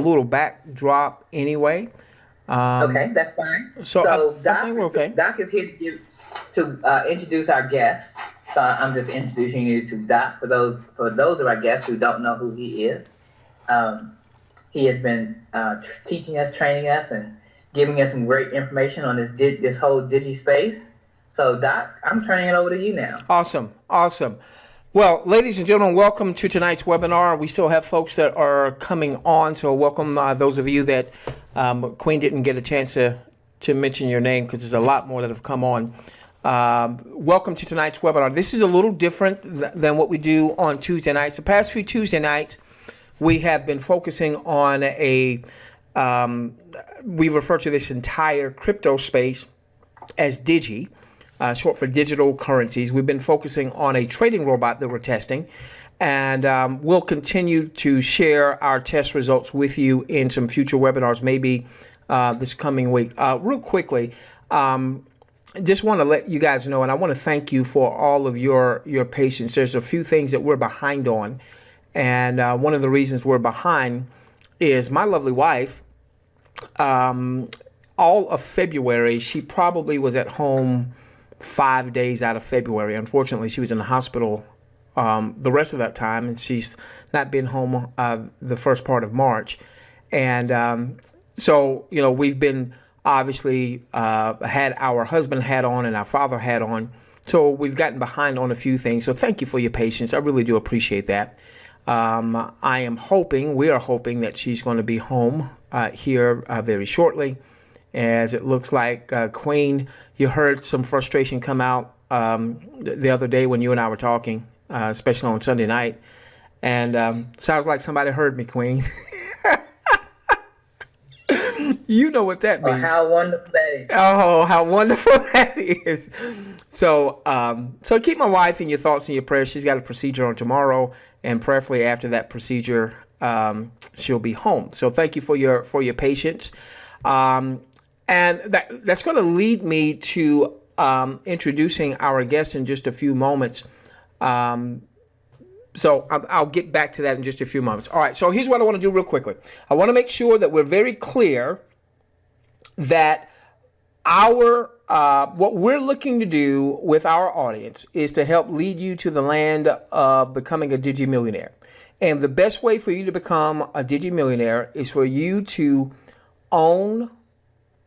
a little backdrop anyway. Okay, that's fine. So So I think we're okay. Doc is here to introduce our guest. So I'm just introducing you to Doc for those of our guests who don't know who he is. Um, he has been teaching us, training us, and giving us some great information on this whole digi space. So Doc, I'm turning it over to you now. Awesome. Awesome. Well, ladies and gentlemen, welcome to tonight's webinar. We still have folks that are coming on, so welcome those of you that Queen didn't get a chance to mention your name because there's a lot more that have come on. Welcome to tonight's webinar. This is a little different than what we do on Tuesday nights. The past few Tuesday nights, we have been focusing on we refer to this entire crypto space as Digi. Short for digital currencies. We've been focusing on a trading robot that we're testing, and we'll continue to share our test results with you in some future webinars, maybe this coming week. Real quickly, just want to let you guys know, and I want to thank you for all of your patience. There's a few things that we're behind on, and one of the reasons we're behind is my lovely wife. All of February, she probably was at home 5 days out of February. Unfortunately, she was in the hospital the rest of that time, and she's not been home the first part of March. And so, you know, we've been obviously had our husband hat on and our father hat on. So we've gotten behind on a few things. So thank you for your patience. I really do appreciate that. We are hoping that she's going to be home here very shortly. As it looks like Queen, you heard some frustration come out the other day when you and I were talking, especially on Sunday night. And sounds like somebody heard me, Queen. You know what that means. Oh, how wonderful that is. Oh, how wonderful that is. So, so keep my wife in your thoughts and your prayers. She's got a procedure on tomorrow, and prayerfully after that procedure, she'll be home. So thank you for your patience. And that's going to lead me to introducing our guest in just a few moments. So I'll get back to that in just a few moments. All right, so here's what I want to do real quickly. I want to make sure that we're very clear that what we're looking to do with our audience is to help lead you to the land of becoming a Digi millionaire. And the best way for you to become a Digi millionaire is for you to own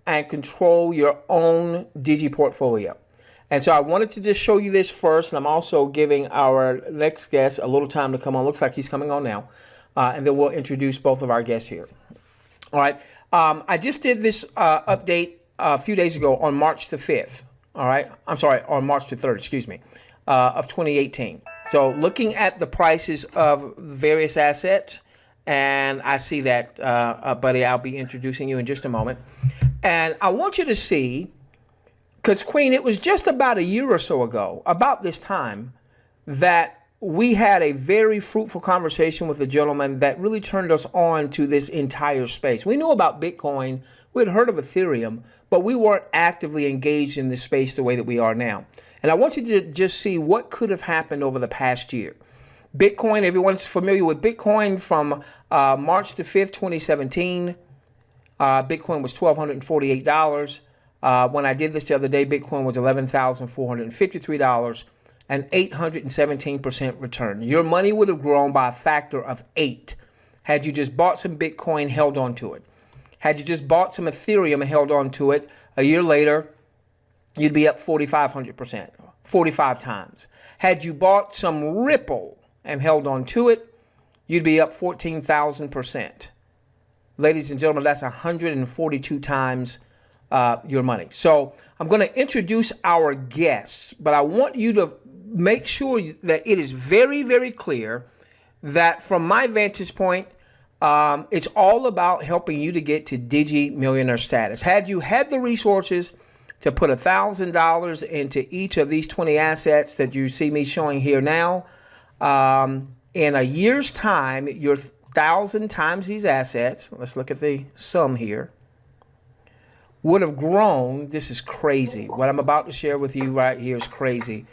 and control your own Digi portfolio. And so I wanted to just show you this first, and I'm also giving our next guest a little time to come on. Looks like he's coming on now, and then we'll introduce both of our guests here. All right, I just did this update a few days ago on March the 5th. All right, I'm sorry, on March the 3rd, excuse me, of 2018. So looking at the prices of various assets, and I see that, buddy, I'll be introducing you in just a moment. And I want you to see, because Queen, it was just about a year or so ago, about this time, that we had a very fruitful conversation with a gentleman that really turned us on to this entire space. We knew about Bitcoin, we had heard of Ethereum, but we weren't actively engaged in this space the way that we are now. And I want you to just see what could have happened over the past year. Bitcoin, everyone's familiar with Bitcoin from March the 5th, 2017. Bitcoin was $1,248. When I did this the other day, Bitcoin was $11,453, an 817% return. Your money would have grown by a factor of 8 had you just bought some Bitcoin, held on to it. Had you just bought some Ethereum and held on to it, a year later, you'd be up 4,500%, 45 times. Had you bought some Ripple and held on to it, you'd be up 14,000%. Ladies and gentlemen, that's 142 times your money. So I'm going to introduce our guests, but I want you to make sure that it is very, very clear that from my vantage point, it's all about helping you to get to Digi millionaire status. Had you had the resources to put $1,000 into each of these 20 assets that you see me showing here now, in a year's time, your 1,000 times these assets, let's look at the sum here, would have grown, this is crazy, what I'm about to share with you right here is crazy,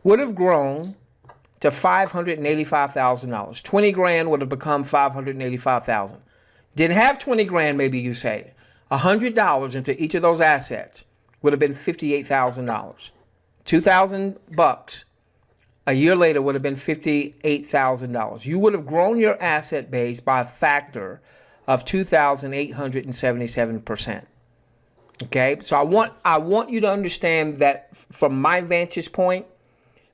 would have grown to $585,000. 20 grand would have become $585,000. didn't have 20 grand, maybe you say, $100 into each of those assets would have been $58,000. $2,000 a year later would have been $58,000. You would have grown your asset base by a factor of 2,877%. Okay, so I want you to understand that from my vantage point,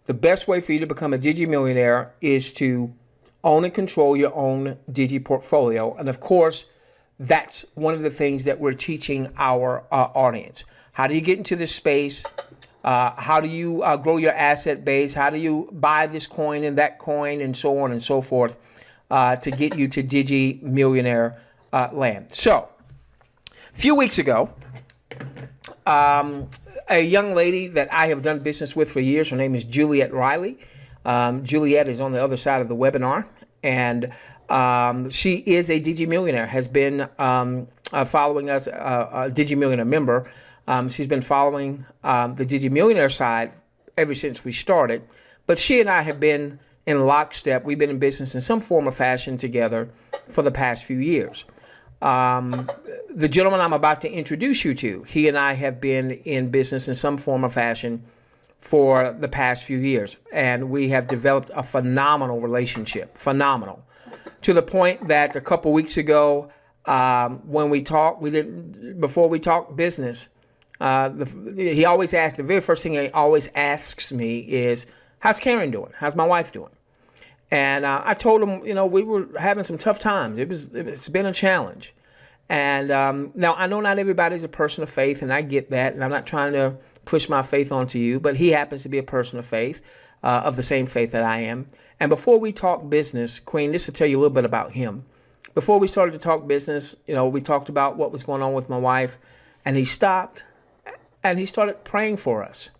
the best way for you to become a Digi millionaire is to own and control your own Digi portfolio. And of course, that's one of the things that we're teaching our audience. How do you get into this space? How do you grow your asset base? How do you buy this coin and that coin and so on and so forth to get you to Digi millionaire land? So, a few weeks ago, a young lady that I have done business with for years, her name is Juliet Riley. Juliet is on the other side of the webinar, and she is a Digi millionaire, has been following us, a Digi millionaire member. She's been following the Digi millionaire side ever since we started, but she and I have been in lockstep. We've been in business in some form or fashion together for the past few years. The gentleman I'm about to introduce you to, he and I have been in business in some form or fashion for the past few years, and we have developed a phenomenal relationship, phenomenal, to the point that a couple weeks ago, when we talked, before we talked business, he always asks, the very first thing he always asks me is, how's Karen doing? How's my wife doing? And I told him, we were having some tough times. It's been a challenge. And now I know not everybody's a person of faith, and I get that, and I'm not trying to push my faith onto you, but he happens to be a person of faith, of the same faith that I am. And before we talk business, Queen, this will tell you a little bit about him. Before we started to talk business, we talked about what was going on with my wife, and he stopped and he started praying for us.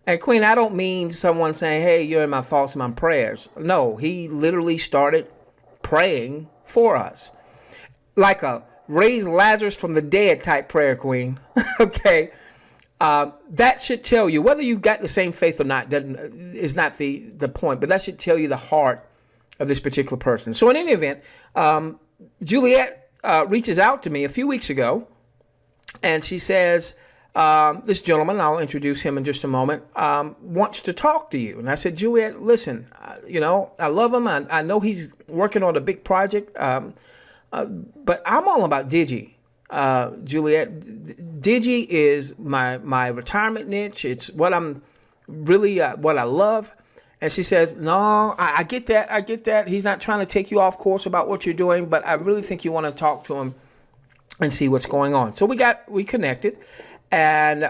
And Queen, I don't mean someone saying, hey, you're in my thoughts and my prayers. No, he literally started praying for us. Like a raise Lazarus from the dead type prayer, Queen. Okay. That should tell you, whether you've got the same faith or not, is not the point, but that should tell you the heart of this particular person. So in any event, Juliet reaches out to me a few weeks ago, and she says, this gentleman, I'll introduce him in just a moment, wants to talk to you. And I said, Juliet, listen, I love him. I know he's working on a big project, but I'm all about Digi. Juliet, Digi is my retirement niche. It's what I'm really, what I love. And she says, no, I get that. I get that. He's not trying to take you off course about what you're doing, but I really think you want to talk to him and see what's going on. So we connected. And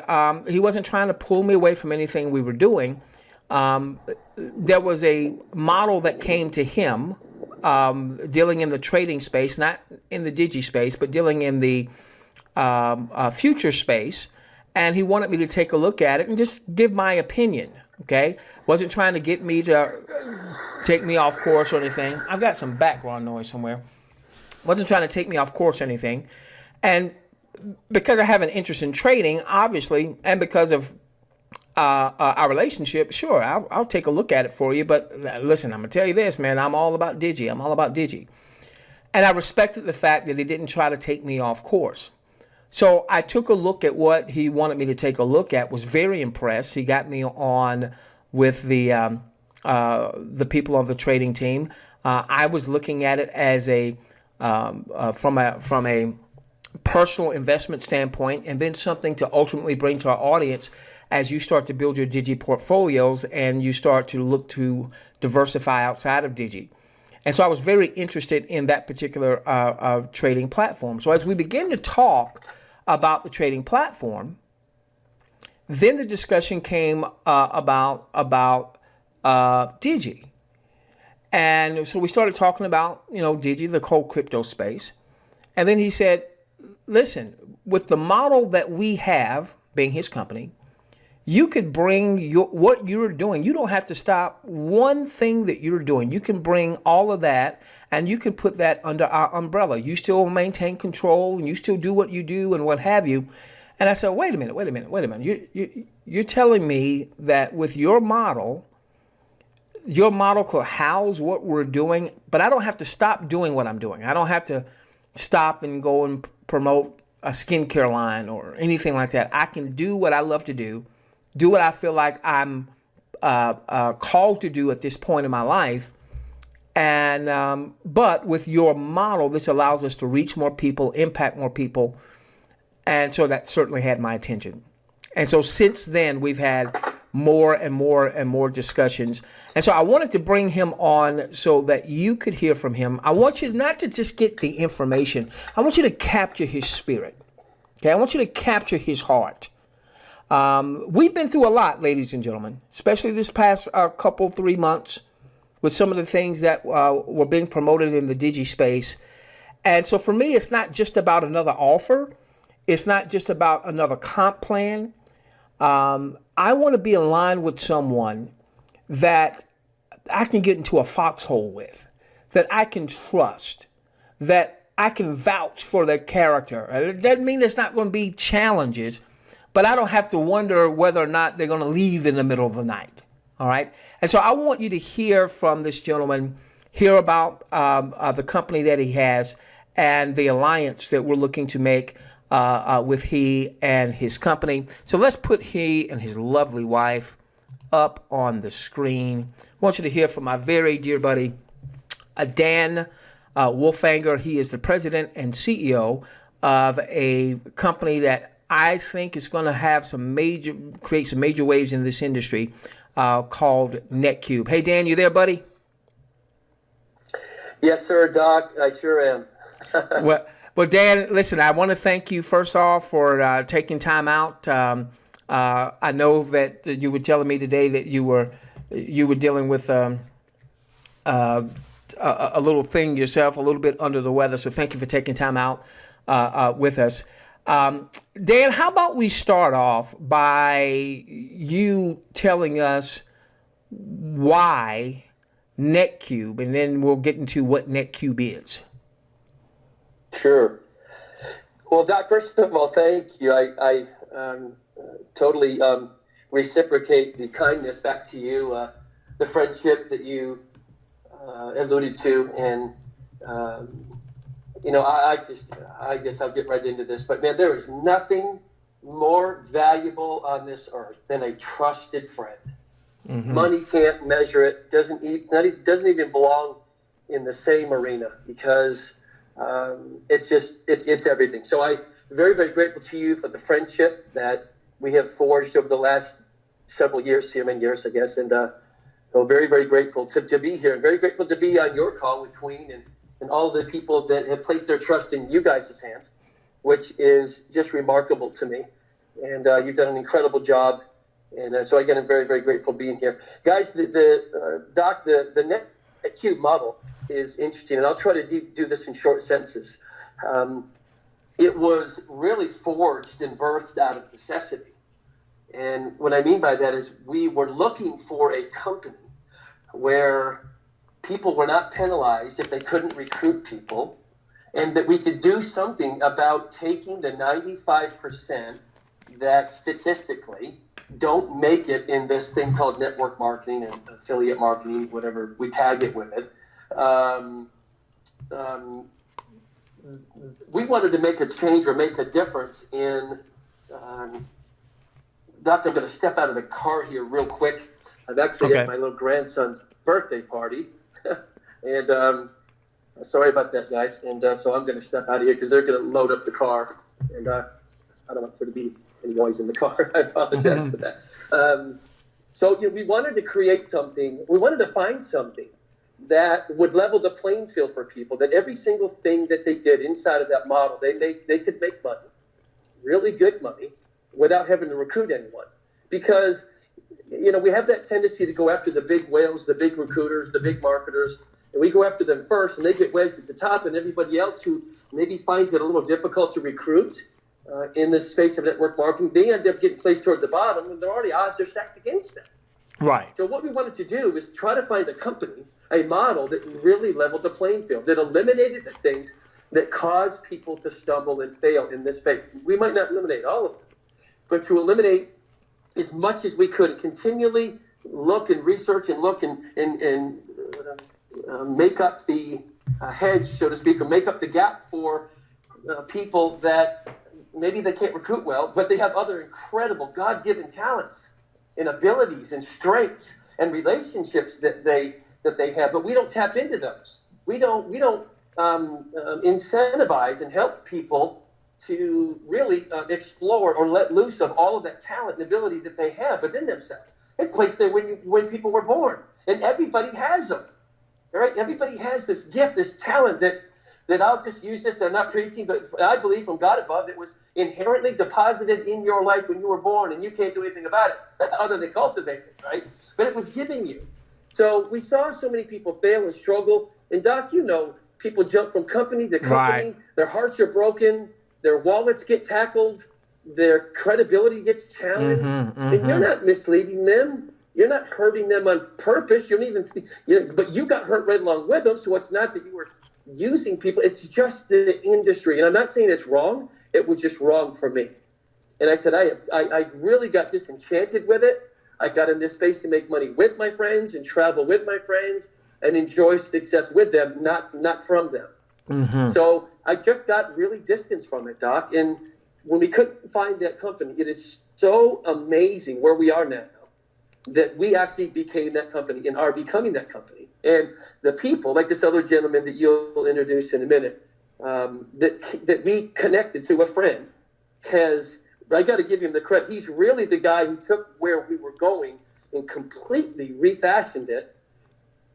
he wasn't trying to pull me away from anything we were doing. There was a model that came to him dealing in the trading space, not in the Digi space, but dealing in the future space. And he wanted me to take a look at it and just give my opinion. Okay, wasn't trying to get me to take me off course or anything. I've got some background noise somewhere. Wasn't trying to take me off course or anything. And because I have an interest in trading, obviously, and because of our relationship, sure, I'll take a look at it for you. But listen, I'm going to tell you this, man, I'm all about Digi. I'm all about Digi. And I respected the fact that he didn't try to take me off course. So I took a look at what he wanted me to take a look at, was very impressed. He got me on with the people on the trading team. I was looking at it as from a personal investment standpoint, and then something to ultimately bring to our audience as you start to build your Digi portfolios and you start to look to diversify outside of Digi. And so I was very interested in that particular trading platform. So as we begin to talk about the trading platform, then the discussion came about Digi. And so we started talking about, Digi, the whole crypto space. And then he said, listen, with the model that we have, being his company, you could bring what you're doing. You don't have to stop one thing that you're doing. You can bring all of that and you can put that under our umbrella. You still maintain control and you still do what you do and what have you. And I said, wait a minute. You're telling me that with your model could house what we're doing, but I don't have to stop doing what I'm doing. I don't have to stop and go and promote a skincare line or anything like that. I can do what I love to do what I feel like I'm called to do at this point in my life. And but with your model, this allows us to reach more people, impact more people. And so that certainly had my attention. And so since then, we've had more and more and more discussions. And so I wanted to bring him on so that you could hear from him. I want you not to just get the information. I want you to capture his spirit. Okay, I want you to capture his heart. We've been through a lot, ladies and gentlemen, especially this past couple, 3 months with some of the things that were being promoted in the Digi space. And so for me, it's not just about another offer. It's not just about another comp plan. I want to be aligned with someone that I can get into a foxhole with, that I can trust, that I can vouch for their character. It doesn't mean there's not going to be challenges, but I don't have to wonder whether or not they're going to leave in the middle of the night. All right. And so I want you to hear from this gentleman, hear about the company that he has and the alliance that we're looking to make with he and his company. So let's put he and his lovely wife up on the screen. I want you to hear from my very dear buddy, Dan Wolfanger. He is the president and CEO of a company that I think is going to have create some major waves in this industry called NetQube. Hey, Dan, you there, buddy? Yes, sir, Doc. I sure am. Well, Dan, listen, I want to thank you first off for taking time out. I know that you were telling me today that you were dealing with a little thing yourself, a little bit under the weather. So thank you for taking time out with us. Dan, how about we start off by you telling us why NetQube, and then we'll get into what NetQube is. Sure. Well, Doc, first of all, thank you. I totally reciprocate the kindness back to you, the friendship that you alluded to, and I guess I'll get right into this. But man, there is nothing more valuable on this earth than a trusted friend. Mm-hmm. Money can't measure it. Doesn't even belong in the same arena because it's everything. So I'm very, very grateful to you for the friendship that we have forged over the last several years, many years, I guess. And so very, very grateful to be here. Very grateful to be on your call with Queen and all the people that have placed their trust in you guys' hands, which is just remarkable to me. And you've done an incredible job. And so again, I'm very, very grateful being here. Guys, Doc, the NetQube model is interesting, and I'll try to do this in short sentences. It was really forged and birthed out of necessity. And what I mean by that is we were looking for a company where people were not penalized if they couldn't recruit people, and that we could do something about taking the 95% that statistically don't make it in this thing called network marketing and affiliate marketing, whatever we tag it with it. We wanted to make a change or make a difference in Doc, I'm going to step out of the car here real quick. I'm actually at my little grandson's birthday party. And sorry about that, guys. And so I'm going to step out of here because they're going to load up the car. And I don't want there to be any noise in the car. I apologize for that. So we wanted to create something. We wanted to find something that would level the playing field for people, that every single thing that they did inside of that model, they could make money, really good money, without having to recruit anyone. Because, we have that tendency to go after the big whales, the big recruiters, the big marketers, and we go after them first, and they get wedged at the top, and everybody else who maybe finds it a little difficult to recruit in this space of network marketing, they end up getting placed toward the bottom, and odds are stacked against them. Right. So what we wanted to do is try to find a company, a model that really leveled the playing field, that eliminated the things that cause people to stumble and fail in this space. We might not eliminate all of them, but to eliminate as much as we could, continually look and research and look and make up the hedge, so to speak, or make up the gap for people that maybe they can't recruit well, but they have other incredible God-given talents and abilities and strengths and relationships that they have, but we don't tap into those. We don't incentivize and help people to really explore or let loose of all of that talent and ability that they have within themselves. It's placed there when people were born, and everybody has them. All right, everybody has this gift, this talent that I'll just use this. I'm not preaching, but I believe from God above, it was inherently deposited in your life when you were born, and you can't do anything about it other than cultivate it, right? But it was given you. So we saw so many people fail and struggle. And Doc, you know, people jump from company to company. Right. Their hearts are broken. Their wallets get tackled. Their credibility gets challenged. And you're not misleading them. You're not hurting them on purpose. You don't even, but you got hurt right along with them. So it's not that you were using people. It's just the industry. And I'm not saying it's wrong. It was just wrong for me. And I said, I really got disenchanted with it. I got in this space to make money with my friends and travel with my friends and enjoy success with them, not from them. So I just got really distanced from it, Doc. And when we couldn't find that company, it is so amazing where we are now that we actually became that company and are becoming that company. And the people, like this other gentleman that you'll introduce in a minute, that we connected through a friend, I got to give him the credit. He's really the guy who took where we were going and completely refashioned it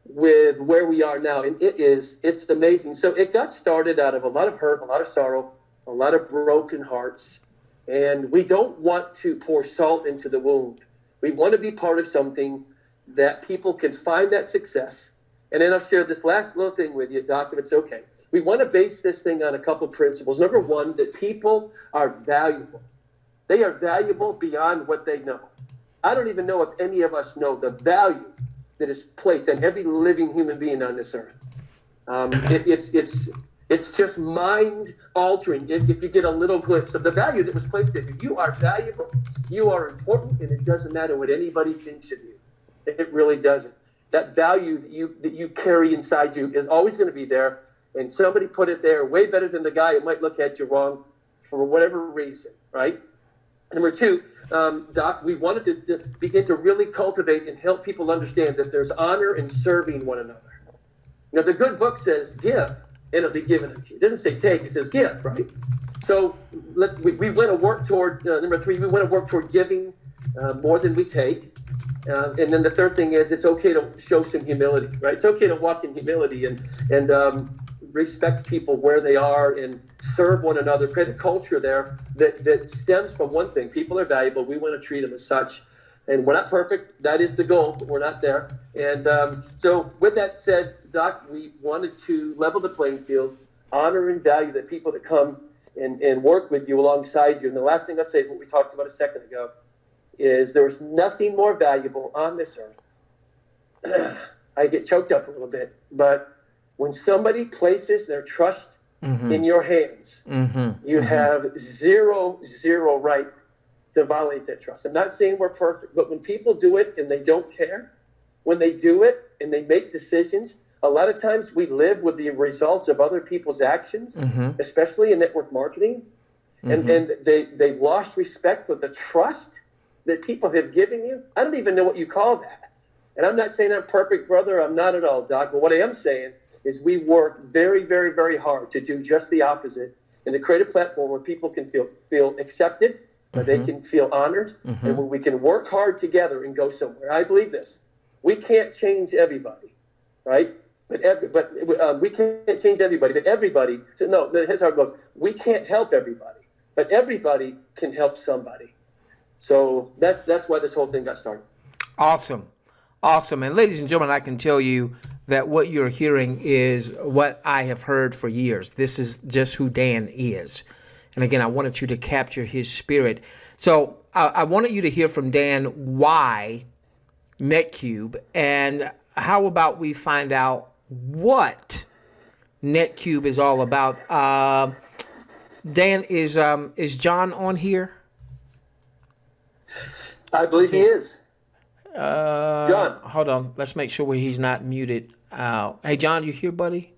with where we are now. And it's amazing. So it got started out of a lot of hurt, a lot of sorrow, a lot of broken hearts. And we don't want to pour salt into the wound. We want to be part of something that people can find that success. And then I'll share this last little thing with you, Doc, if it's okay. We want to base this thing on a couple principles. Number one, that people are valuable. They are valuable beyond what they know. I don't even know if any of us know the value that is placed on every living human being on this earth. It's just mind-altering if you get a little glimpse of the value that was placed in you. You are valuable, you are important, and it doesn't matter what anybody thinks of you. It really doesn't. That value that you carry inside you is always going to be there, and somebody put it there way better than the guy who might look at you wrong for whatever reason, right? Number two, Doc, we wanted to begin to really cultivate and help people understand that there's honor in serving one another. Now, the good book says give, and it'll be given unto you. It doesn't say take, it says give, right? So we want to work toward, number three, we want to work toward giving more than we take. And then the third thing is it's okay to show some humility, right? It's okay to walk in humility and respect people where they are and serve one another, create a culture there that stems from one thing. People are valuable. We want to treat them as such. And we're not perfect. That is the goal, but we're not there. And so with that said, Doc, we wanted to level the playing field, honor and value the people that come and work with you alongside you. And the last thing I'll say is what we talked about a second ago, is there's nothing more valuable on this earth. I get choked up a little bit, but when somebody places their trust in your hands, you have zero right to violate that trust. I'm not saying we're perfect, but when people do it and they don't care, when they do it and they make decisions, a lot of times we live with the results of other people's actions, especially in network marketing, and they've lost respect for the trust that people have given you. I don't even know what you call that. And I'm not saying I'm perfect, brother. I'm not at all, Doc. But what I am saying is we work very, very, very hard to do just the opposite and to create a platform where people can feel accepted, where they can feel honored, and where we can work hard together and go somewhere. I believe this. We can't change everybody, right? But we can't change everybody. But everybody, so no, here's how it goes. We can't help everybody, but everybody can help somebody. So that's why this whole thing got started. Awesome. And ladies and gentlemen, I can tell you that what you're hearing is what I have heard for years. This is just who Dan is. And again, I wanted you to capture his spirit. So I wanted you to hear from Dan why NetQube, and how about we find out what NetQube is all about. Dan, is John on here? I believe he is. John. Hold on. Let's make sure he's not muted. Hey, John, you here, buddy?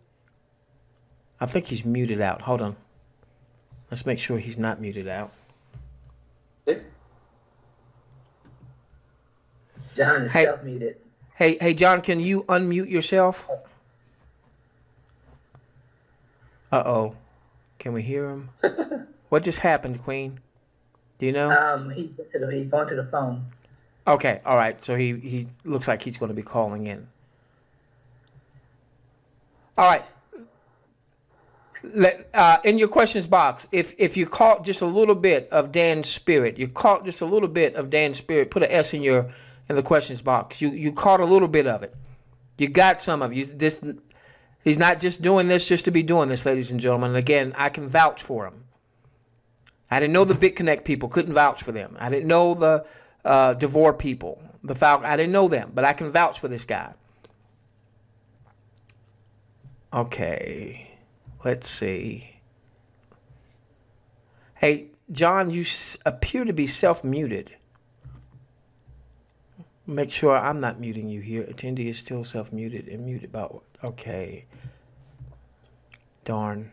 I think he's muted out. Hold on. Let's make sure he's not muted out. John is self-muted. Hey, John, can you unmute yourself? Uh-oh. Can we hear him? What just happened, Queen? Do you know? He's going to the phone. Okay, all right. So he looks like he's going to be calling in. All right. In your questions box, if you caught just a little bit of Dan's spirit, put an S in the questions box. You caught a little bit of it. You got some of you. He's not just doing this just to be doing this, ladies and gentlemen. And again, I can vouch for him. I didn't know the BitConnect people, couldn't vouch for them. I didn't know the DeVore people, the Falcon. I didn't know them, but I can vouch for this guy. Okay, let's see. Hey, John, you appear to be self-muted. Make sure I'm not muting you here. Attendee is still self-muted and muted about. Okay. Darn.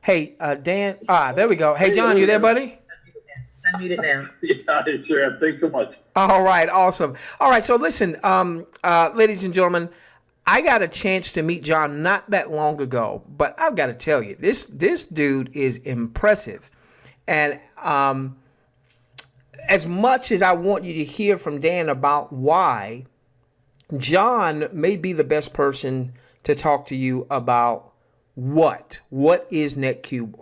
Hey, Dan. There we go. Hey, John, you there, buddy? Unmute it now. Yeah, sure. Thanks so much. All right, awesome. All right, so listen, ladies and gentlemen, I got a chance to meet John not that long ago, but I've got to tell you, this dude is impressive. And as much as I want you to hear from Dan about why, John may be the best person to talk to you about what is NetQube.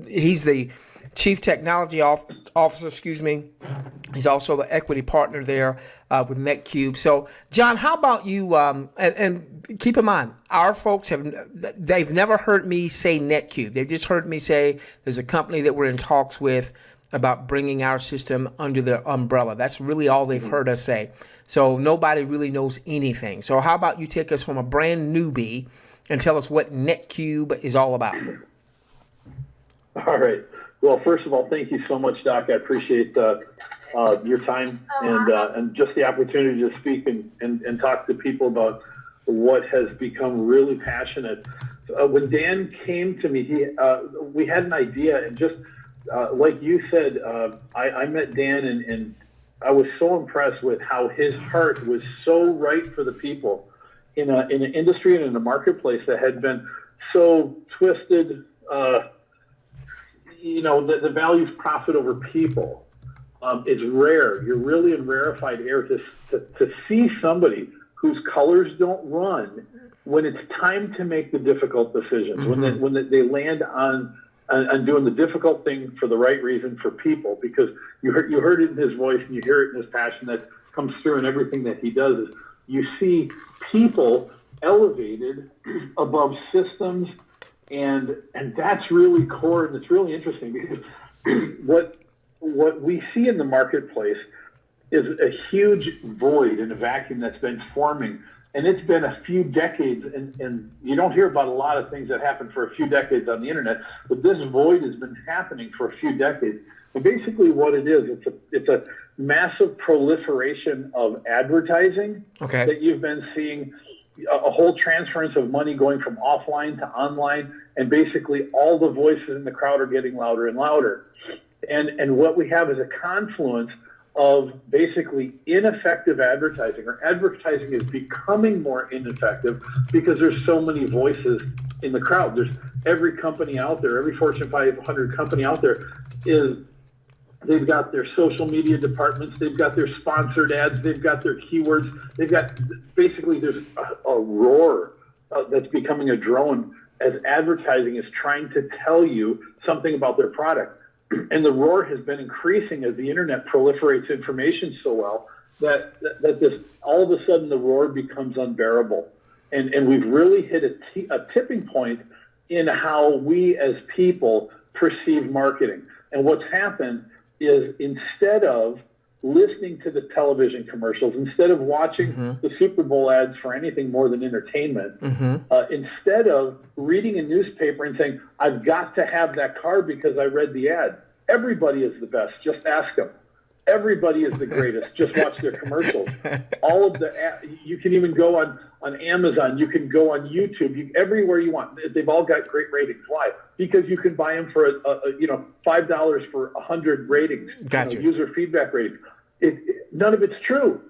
He's the Chief Technology Officer, He's also the equity partner there with NetQube. So, John, how about you, and keep in mind, our folks they've never heard me say NetQube. They've just heard me say there's a company that we're in talks with about bringing our system under their umbrella. That's really all they've heard us say. So nobody really knows anything. So how about you take us from a brand newbie and tell us what NetQube is all about? All right. Well, first of all, thank you so much, Doc. I appreciate your time and just the opportunity to speak and talk to people about what has become really passionate. When Dan came to me, we had an idea, and just like you said, I met Dan, and I was so impressed with how his heart was so right for the people in an industry and in a marketplace that had been so twisted. The values profit over people. It's rare. You're really in rarefied air to see somebody whose colors don't run when it's time to make the difficult decisions, mm-hmm. when they land on doing the difficult thing for the right reason for people, because you heard it in his voice and you hear it in his passion that comes through in everything that he does. Is you see people elevated above systems. And that's really core, and it's really interesting because what we see in the marketplace is a huge void and a vacuum that's been forming, and it's been a few decades, and you don't hear about a lot of things that happen for a few decades on the internet, but this void has been happening for a few decades. And basically what it is, it's a massive proliferation of advertising that you've been seeing. A whole transference of money going from offline to online, and basically all the voices in the crowd are getting louder and louder. And what we have is a confluence of basically ineffective advertising, or advertising is becoming more ineffective because there's so many voices in the crowd. There's every company out there, every Fortune 500 company out there they've got their social media departments, they've got their sponsored ads, they've got their keywords, they've got, basically there's a roar that's becoming a drone as advertising is trying to tell you something about their product. And the roar has been increasing as the internet proliferates information so well that this, all of a sudden the roar becomes unbearable. And we've really hit a tipping point in how we as people perceive marketing. And what's happened is, instead of listening to the television commercials, instead of watching the Super Bowl ads for anything more than entertainment, instead of reading a newspaper and saying, I've got to have that car because I read the ad. Everybody is the best. Just ask them. Everybody is the greatest. Just watch their commercials. All of you can even go on Amazon. You can go on YouTube. Everywhere you want. They've all got great ratings. Why? Because you can buy them for $5 for 100 ratings. Gotcha. User feedback ratings. None of it's true.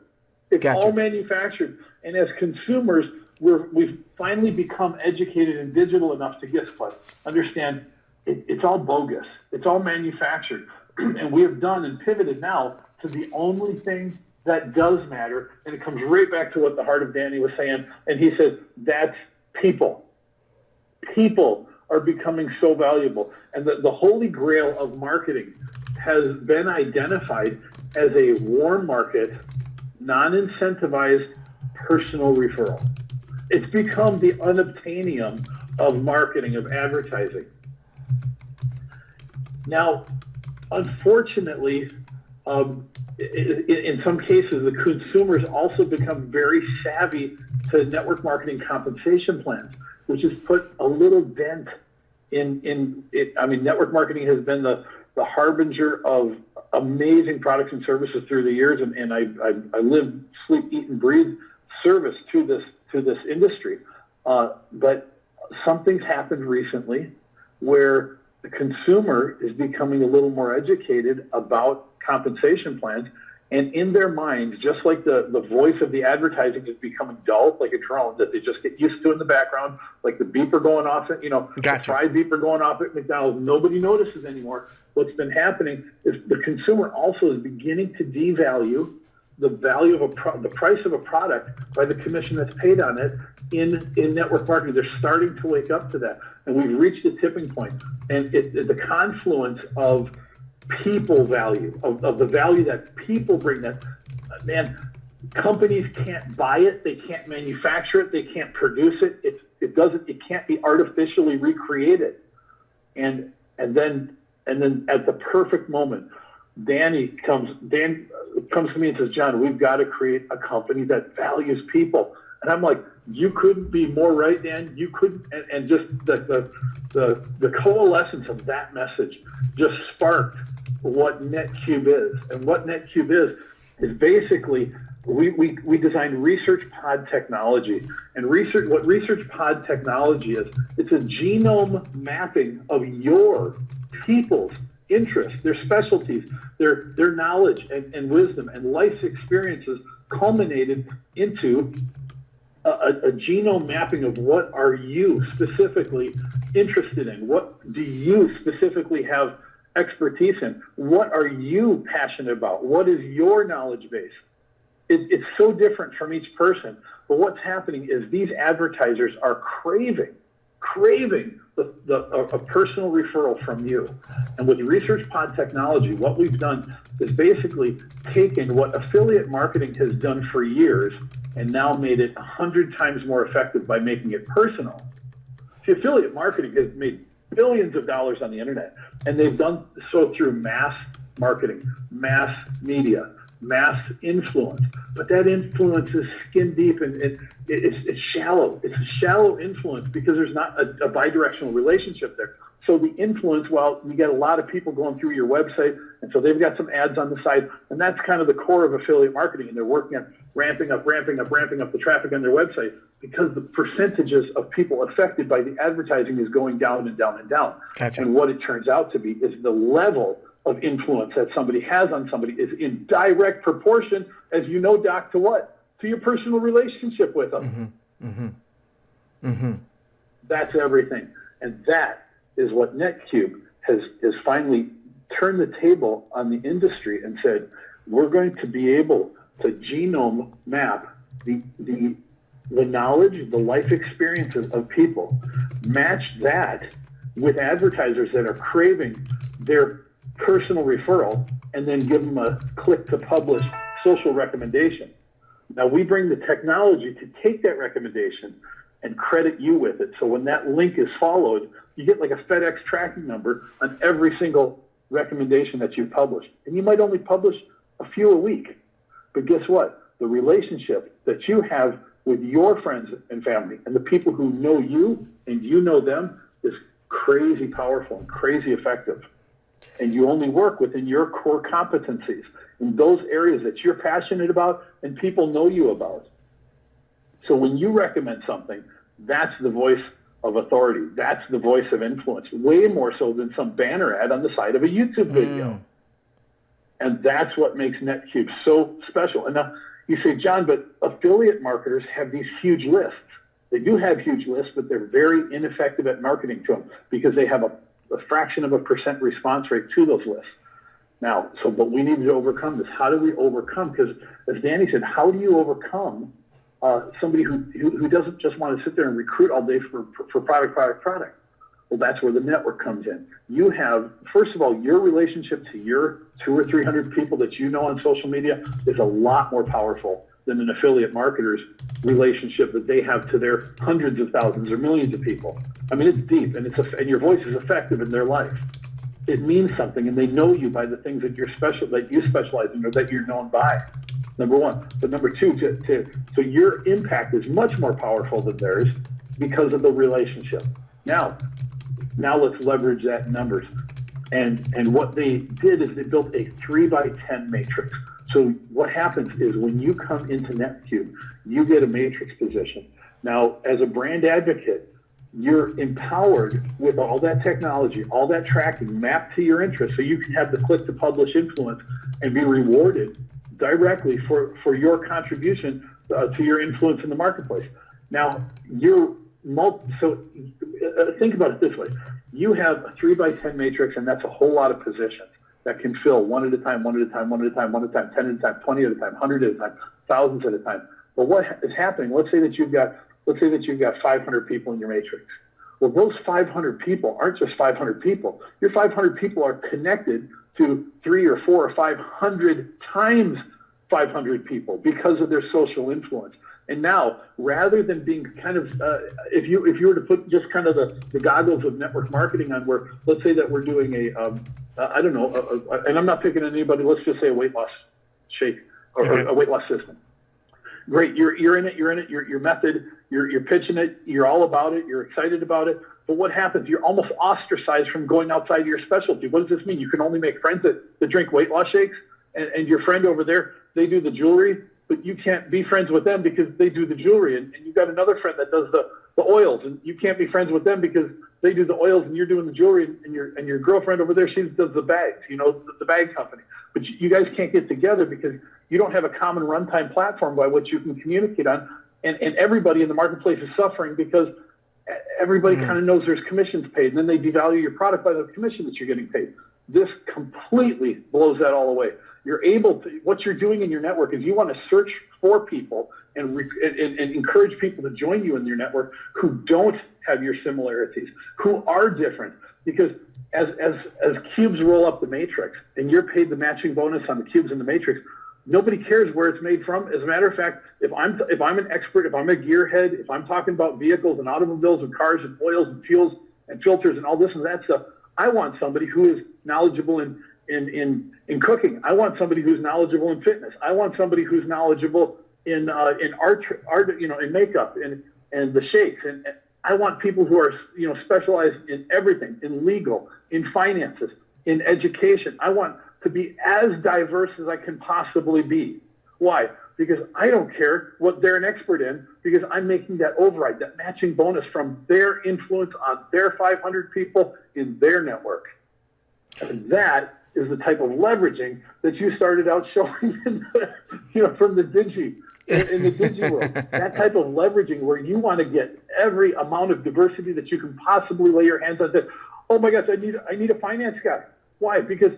It's Gotcha. all manufactured. And as consumers, we've finally become educated and digital enough to understand it's all bogus. It's all manufactured. And we have done and pivoted now to the only thing that does matter. And it comes right back to what the heart of Danny was saying. And he says, that's people. People are becoming so valuable. And the holy grail of marketing has been identified as a warm market, non-incentivized personal referral. It's become the unobtainium of marketing, of advertising. Now, unfortunately, in some cases, the consumers also become very savvy to network marketing compensation plans, which has put a little dent in it. I mean, network marketing has been the harbinger of amazing products and services through the years, and I live, sleep, eat, and breathe service to this industry. But something's happened recently where the consumer is becoming a little more educated about compensation plans, and in their minds, just like the voice of the advertising is becoming dull, like a drone that they just get used to in the background, like the beeper going off at, Gotcha. the fry beeper going off at McDonald's, nobody notices anymore. What's been happening is the consumer also is beginning to devalue the value of the price of a product by the commission that's paid on it in network marketing. They're starting to wake up to that. And we've reached a tipping point. And the confluence of people value, of the value that people bring, that, man, companies can't buy it, they can't manufacture it, they can't produce it, it can't be artificially recreated. And then at the perfect moment, Dan comes to me and says, John, we've got to create a company that values people. And I'm like, you couldn't be more right, Dan. You couldn't, and just the coalescence of that message just sparked what NetQube is. And what NetQube is basically we designed research pod technology. And what research pod technology is, it's a genome mapping of your people's interests, their specialties, their knowledge and wisdom and life's experiences culminated into a genome mapping of what are you specifically interested in? What do you specifically have expertise in? What are you passionate about? What is your knowledge base? It's so different from each person. But what's happening is these advertisers are craving a personal referral from you. And with Research Pod technology, what we've done is basically taken what affiliate marketing has done for years and now made it 100 times more effective by making it personal. See, affiliate marketing has made billions of dollars on the internet, and they've done so through mass marketing, mass media, mass influence. But that influence is skin deep and it's shallow. It's a shallow influence because there's not a bidirectional relationship there. So the influence, well, you get a lot of people going through your website, and so they've got some ads on the side, and that's kind of the core of affiliate marketing, and they're working on ramping up the traffic on their website because the percentages of people affected by the advertising is going down and down and down. Gotcha. And what it turns out to be is the level of influence that somebody has on somebody is in direct proportion, as you know, Doc, to what? To your personal relationship with them. Mm-hmm. Mm-hmm. Mm-hmm. That's everything. And that is what NetQube has finally turned the table on the industry and said, we're going to be able to genome map the knowledge, the life experiences of people, match that with advertisers that are craving their personal referral, and then give them a click to publish social recommendation. Now we bring the technology to take that recommendation and credit you with it. So when that link is followed, you get like a FedEx tracking number on every single recommendation that you publish. And you might only publish a few a week. But guess what? The relationship that you have with your friends and family and the people who know you and you know them is crazy powerful and crazy effective. And you only work within your core competencies. in those areas that you're passionate about and people know you about. So when you recommend something, that's the voice of authority. That's the voice of influence, way more so than some banner ad on the side of a YouTube video. And that's what makes NetQube so special. And now you say, John, but affiliate marketers have these huge lists. They do have huge lists, but they're very ineffective at marketing to them because they have a fraction of a % response rate to those lists. Now, but we need to overcome this. How do we overcome? Because as Danny said, how do you overcome somebody who doesn't just want to sit there and recruit all day for product? Well, that's where the network comes in. You have, first of all, your relationship to your 200 or 300 people that you know on social media is a lot more powerful than an affiliate marketer's relationship that they have to their hundreds of thousands or millions of people. I mean, it's deep, and and your voice is effective in their life. It means something, and they know you by the things that you specialize in or that you're known by. Number one. But number two, so your impact is much more powerful than theirs because of the relationship. Now let's leverage that in numbers. And what they did is they built a 3x10 matrix. So what happens is when you come into NetQube, you get a matrix position. Now, as a brand advocate, you're empowered with all that technology, all that tracking mapped to your interests, so you can have the click to publish influence and be rewarded directly for your contribution to your influence in the marketplace. Now, think about it this way. You have a 3x10 matrix, and that's a whole lot of positions that can fill one at a time, 10 at a time, 20 at a time, 100 at a time, thousands at a time. But what is happening? Let's say that you've got 500 people in your matrix. Well, those 500 people aren't just 500 people. Your 500 people are connected to 300 or 400 or 500 times 500 people because of their social influence. And now, rather than being kind of, if you were to put just kind of the goggles of network marketing on, where let's say that we're doing I don't know, and I'm not picking on anybody. Let's just say a weight loss shake or a weight loss system. Great, you're in it. Your method. You're pitching it. You're all about it. You're excited about it. But what happens? You're almost ostracized from going outside of your specialty. What does this mean? You can only make friends that drink weight loss shakes, and your friend over there, they do the jewelry, but you can't be friends with them because they do the jewelry, and you've got another friend that does the oils, and you can't be friends with them because they do the oils and you're doing the jewelry, and your girlfriend over there, she does the bags, the bag company. But you guys can't get together because you don't have a common runtime platform by which you can communicate on, and everybody in the marketplace is suffering because everybody kind of knows there's commissions paid, and then they devalue your product by the commission that you're getting paid. This completely blows that all away. You're able to, what you're doing in your network is you want to search for people and encourage people to join you in your network who don't have your similarities, who are different. Because as cubes roll up the matrix and you're paid the matching bonus on the cubes in the matrix, nobody cares where it's made from. As a matter of fact, if I'm an expert, if I'm a gearhead, if I'm talking about vehicles and automobiles and cars and oils and fuels and filters and all this and that stuff, I want somebody who is knowledgeable in cooking. I want somebody who's knowledgeable in fitness. I want somebody who's knowledgeable in art, in makeup and the shakes. And I want people who are, specialized in everything, in legal, in finances, in education. I want to be as diverse as I can possibly be. Why? Because I don't care what they're an expert in, because I'm making that override, that matching bonus from their influence on their 500 people in their network. And that is the type of leveraging that you started out showing from the Digi, in the Digi world. That type of leveraging where you want to get every amount of diversity that you can possibly lay your hands on. Say, oh my gosh, I need a finance guy. Why? Because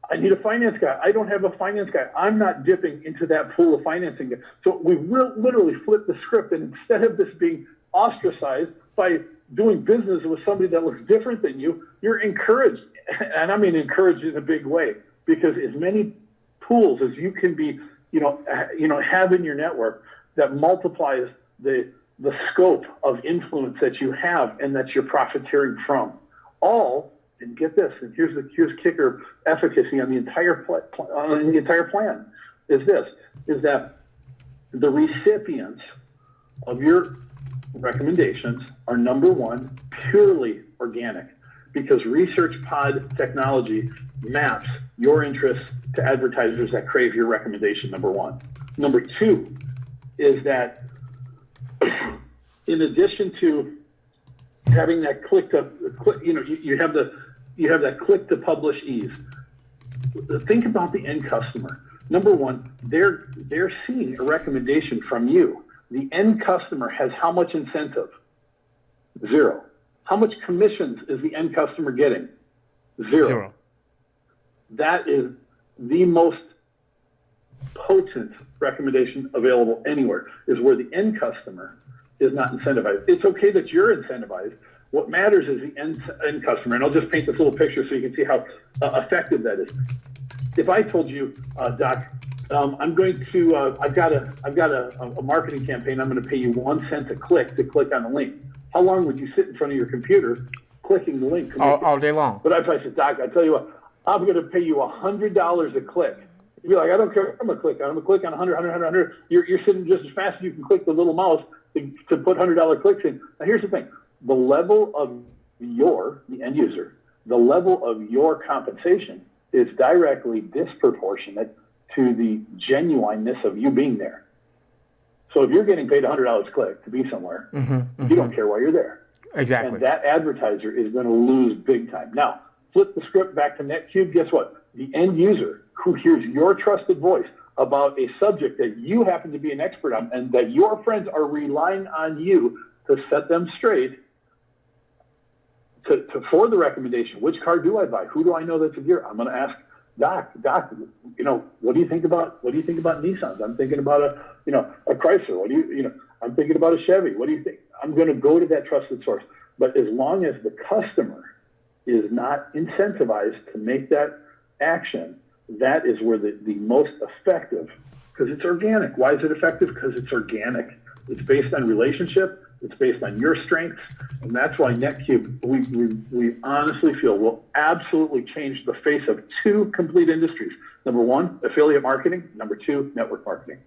I need a finance guy. I don't have a finance guy. I'm not dipping into that pool of financing. So we literally flipped the script, and instead of this being ostracized by doing business with somebody that looks different than you, you're encouraged. And I mean encouraged in a big way, because as many tools as you can be, have in your network that multiplies the scope of influence that you have and that you're profiteering from. All, and get this, and here's kicker efficacy on the entire plan is that the recipients of your recommendations are, number one, purely organic. because research pod technology maps your interests to advertisers that crave your recommendation, number one. Number two is that in addition to having that you have that click to publish ease. Think about the end customer. Number one, they're seeing a recommendation from you. The end customer has how much incentive? Zero. How much commissions is the end customer getting? Zero. That is the most potent recommendation available anywhere, is where the end customer is not incentivized. It's okay that you're incentivized. What matters is the end customer. And I'll just paint this little picture so you can see how effective that is. If I told you, Doc, I'm going to, I've got a marketing campaign. I'm going to pay you 1 cent a click to click on the link. How long would you sit in front of your computer clicking the link? All day long. But if I said, Doc, I tell you what, I'm going to pay you $100 a click. You'd be like, I don't care. I'm going to click on. I'm going to click on 100. You're sitting just as fast as you can click the little mouse to put $100 clicks in. Now, here's the thing. The level of the end user, the level of your compensation is directly disproportionate to the genuineness of you being there. So if you're getting paid $100 a click to be somewhere, you don't care why you're there. Exactly. And that advertiser is going to lose big time. Now, flip the script back to NetQube. Guess what? The end user who hears your trusted voice about a subject that you happen to be an expert on and that your friends are relying on you to set them straight for the recommendation. Which car do I buy? Who do I know that's a gear? I'm going to ask Doc, what do you think about Nissans? I'm thinking about a Chrysler. I'm thinking about a Chevy. What do you think? I'm going to go to that trusted source. But as long as the customer is not incentivized to make that action, that is where the most effective, because it's organic. Why is it effective? Because it's organic. It's based on relationship. It's based on your strengths. And that's why NetQube, we honestly feel, will absolutely change the face of two complete industries. Number one, affiliate marketing. Number two, network marketing.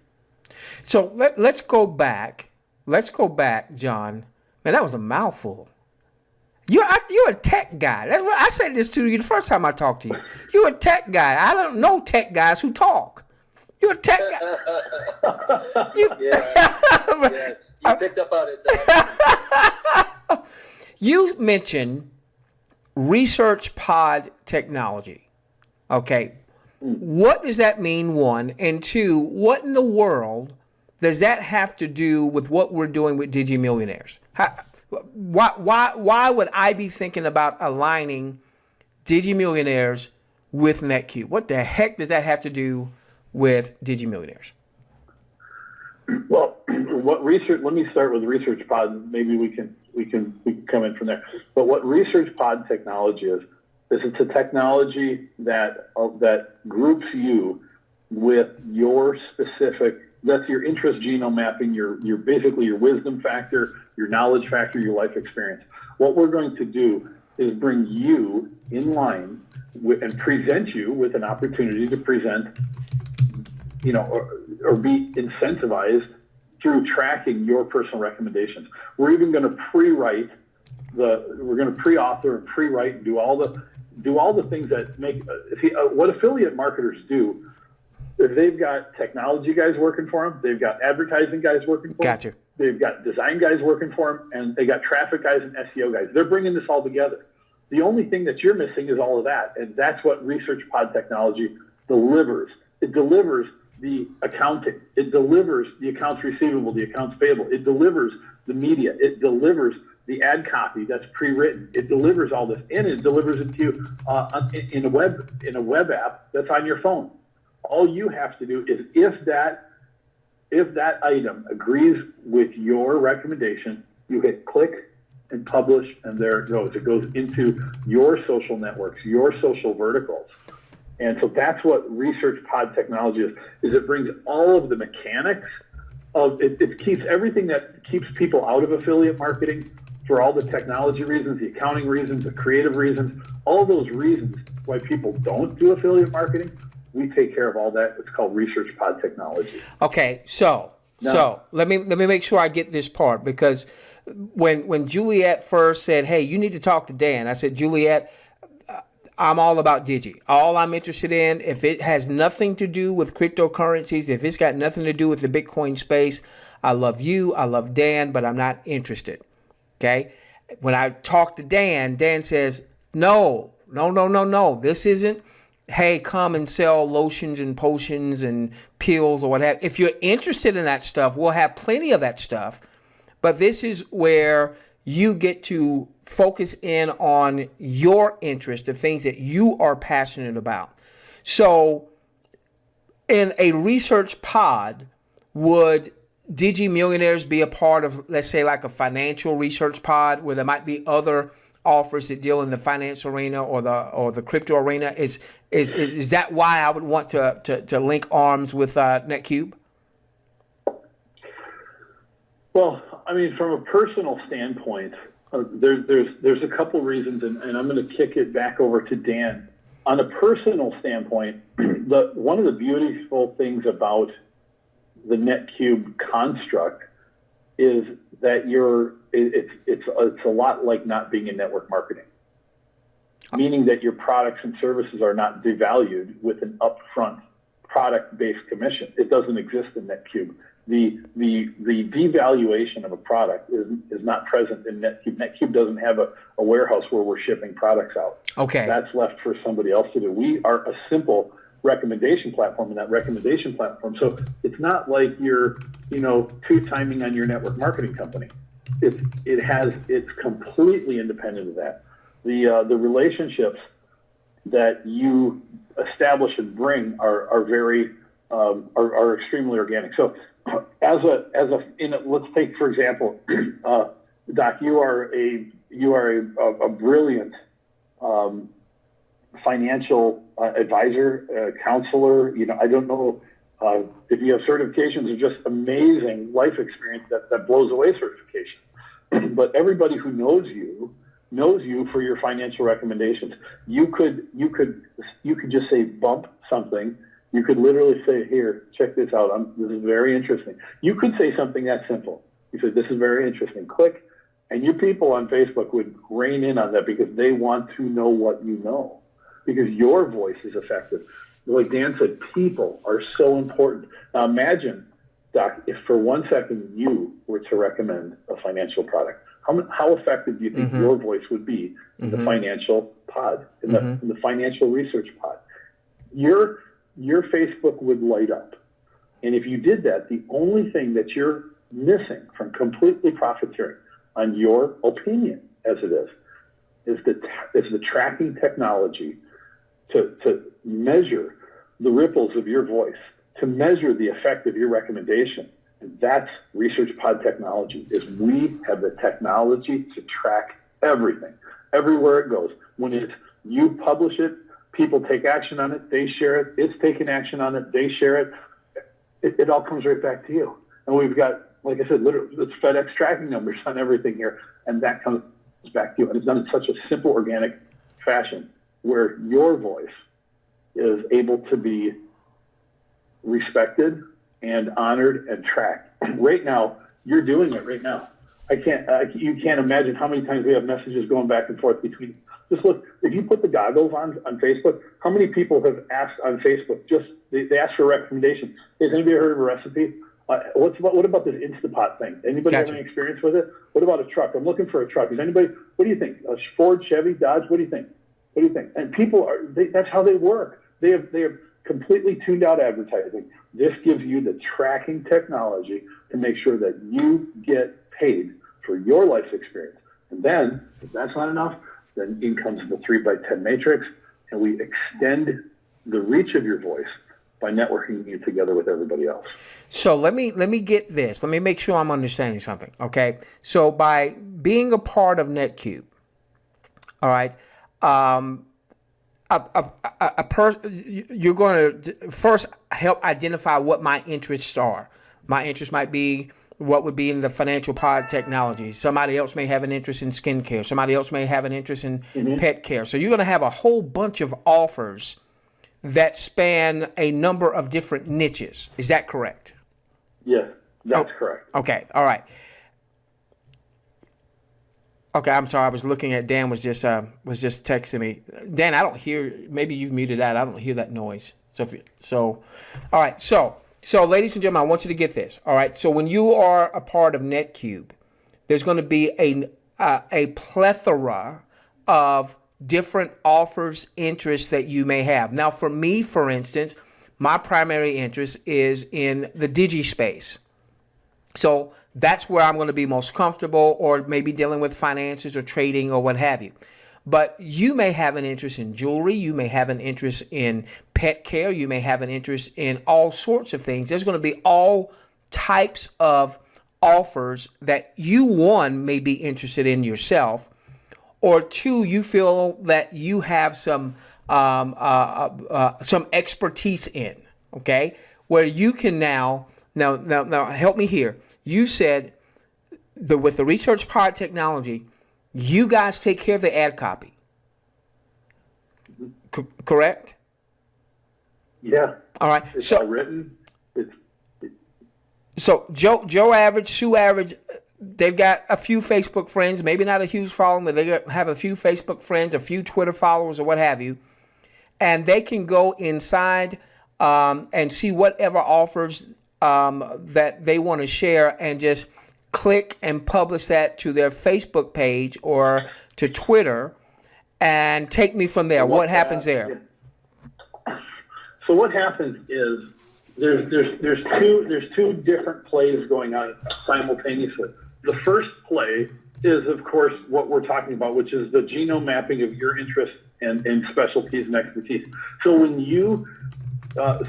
So let's go back. Let's go back, John. Man, that was a mouthful. You're a tech guy. I said this to you the first time I talked to you. You're a tech guy. I don't know tech guys who talk. You're a tech guy. You picked up on it. You mentioned research pod technology. Okay. What does that mean, one? And two, what in the world does that have to do with what we're doing with Digi Millionaires? Why would I be thinking about aligning Digi Millionaires with NetQube? What the heck does that have to do with Digi Millionaires? Well, let me start with research pod. Maybe we can come in from there. But what research pod technology is it's a technology that groups you with your specific, that's your interest geno-mapping, your basically your wisdom factor, your knowledge factor, your life experience. What we're going to do is bring you in line and present you with an opportunity to present, or be incentivized through tracking your personal recommendations. We're even going to pre-author and pre-write and do all the things that make, what affiliate marketers do. If they've got technology guys working for them, they've got advertising guys working for them. Gotcha. They've got design guys working for them, and they got traffic guys and SEO guys. They're bringing this all together. The only thing that you're missing is all of that, and that's what research pod technology delivers. It delivers the accounting. It delivers the accounts receivable, the accounts payable. It delivers the media. It delivers the ad copy that's pre-written. It delivers all this, and it delivers it to you in a web app that's on your phone. All you have to do is if that item agrees with your recommendation, you hit click and publish, and there it goes. It goes into your social networks, your social verticals. And so that's what research pod technology is it brings all of the mechanics of it. It keeps everything that keeps people out of affiliate marketing for all the technology reasons, the accounting reasons, the creative reasons, all those reasons why people don't do affiliate marketing. We take care of all that. It's called research pod technology. Okay, so No. So let me make sure I get this part, because when Juliet first said, "Hey, you need to talk to Dan," I said, "Juliet, I'm all about Digi. All I'm interested in, if it has nothing to do with cryptocurrencies, if it's got nothing to do with the Bitcoin space, I love you, I love Dan, but I'm not interested." Okay? When I talk to Dan, Dan says, no. This isn't, hey, come and sell lotions and potions and pills or what have you. If you're interested in that stuff, we'll have plenty of that stuff. But this is where you get to focus in on your interest, the things that you are passionate about. So in a research pod, would Digi Millionaires be a part of, let's say, like a financial research pod where there might be other offers that deal in the financial arena or the crypto arena? Is that why I would want to link arms with NetQube? Well, I mean, from a personal standpoint, there's a couple reasons, and I'm going to kick it back over to Dan. On a personal standpoint, one of the beautiful things about the NetQube construct is that it's a lot like not being in network marketing, meaning that your products and services are not devalued with an upfront product-based commission. It doesn't exist in NetQube. The devaluation of a product is not present in NetQube. NetQube doesn't have a warehouse where we're shipping products out. Okay. That's left for somebody else to do. We are a simple recommendation platform, and that recommendation platform. So it's not like you're, two-timing on your network marketing company. It's completely independent of that. The relationships that you establish and bring are very are extremely organic. So let's take, for example, Doc, you are a brilliant financial advisor, counselor. I don't know if you have certifications or just amazing life experience that blows away certification. But everybody who knows you for your financial recommendations. You could just say bump something. You could literally say, here, check this out. This is very interesting. You could say something that simple. You said, this is very interesting. Click. And your people on Facebook would rein in on that because they want to know what you know, because your voice is effective. Like Dan said, people are so important. Now imagine, Doc, if for 1 second you were to recommend a financial product, how effective do you think your voice would be in the financial pod, in the financial research pod? Your Facebook would light up. And if you did that, the only thing that you're missing from completely profiteering on your opinion, as it is the tracking technology to measure the ripples of your voice, to measure the effect of your recommendation. And that's Research Pod technology, is we have the technology to track everything, everywhere it goes. When you publish it, people take action on it, they share it, it's taking action on it, they share it. It all comes right back to you. And we've got, like I said, literally, it's FedEx tracking numbers on everything here, and that comes back to you. And it's done in such a simple, organic fashion where your voice is able to be respected and honored and tracked. Right now, you're doing it right now. You can't imagine how many times we have messages going back and forth between. Just look, if you put the goggles on Facebook, how many people have asked on Facebook, they ask for a recommendation. Has anybody heard of a recipe? What about this Instapot thing? Anybody have any experience with it? What about a truck? I'm looking for a truck. What do you think? A Ford, Chevy, Dodge? What do you think? And people that's how they work. They have completely tuned out advertising. This gives you the tracking technology to make sure that you get paid for your life's experience. And then, if that's not enough, then in comes the 3x10 matrix, and we extend the reach of your voice by networking you together with everybody else. So let me get this. Let me make sure I'm understanding something. Okay. So by being a part of NetQube, all right, you're going to first help identify what my interests are. My interest might be what would be in the financial pod technology. Somebody else may have an interest in skincare. Somebody else may have an interest in pet care. So you're going to have a whole bunch of offers that span a number of different niches. Is that correct? Yes. That's correct. Okay. All right. Okay, I'm sorry. I was looking at Dan was just texting me. Dan, I don't hear. Maybe you've muted that. I don't hear that noise. All right. So, ladies and gentlemen, I want you to get this. All right. So when you are a part of NetQube, there's going to be a plethora of different offers, interests that you may have. Now, for me, for instance, my primary interest is in the Digi space. So that's where I'm going to be most comfortable, or maybe dealing with finances or trading or what have you. But you may have an interest in jewelry. You may have an interest in pet care. You may have an interest in all sorts of things. There's going to be all types of offers that you, one, may be interested in yourself, or two, you feel that you have some expertise in, okay, where you can now help me here. You said with the research powered technology, you guys take care of the ad copy, correct? Yeah. All right. It's all written. So Joe Average, Sue Average, they've got a few Facebook friends, maybe not a huge following, but they have a few Facebook friends, a few Twitter followers, or what have you, and they can go inside and see whatever offers that they want to share, and just click and publish that to their Facebook page or to Twitter, and take me from there. What happens there? Yeah. So what happens is there's two different plays going on simultaneously. The first play is, of course, what we're talking about, which is the geno-mapping of your interests and specialties and expertise. So when you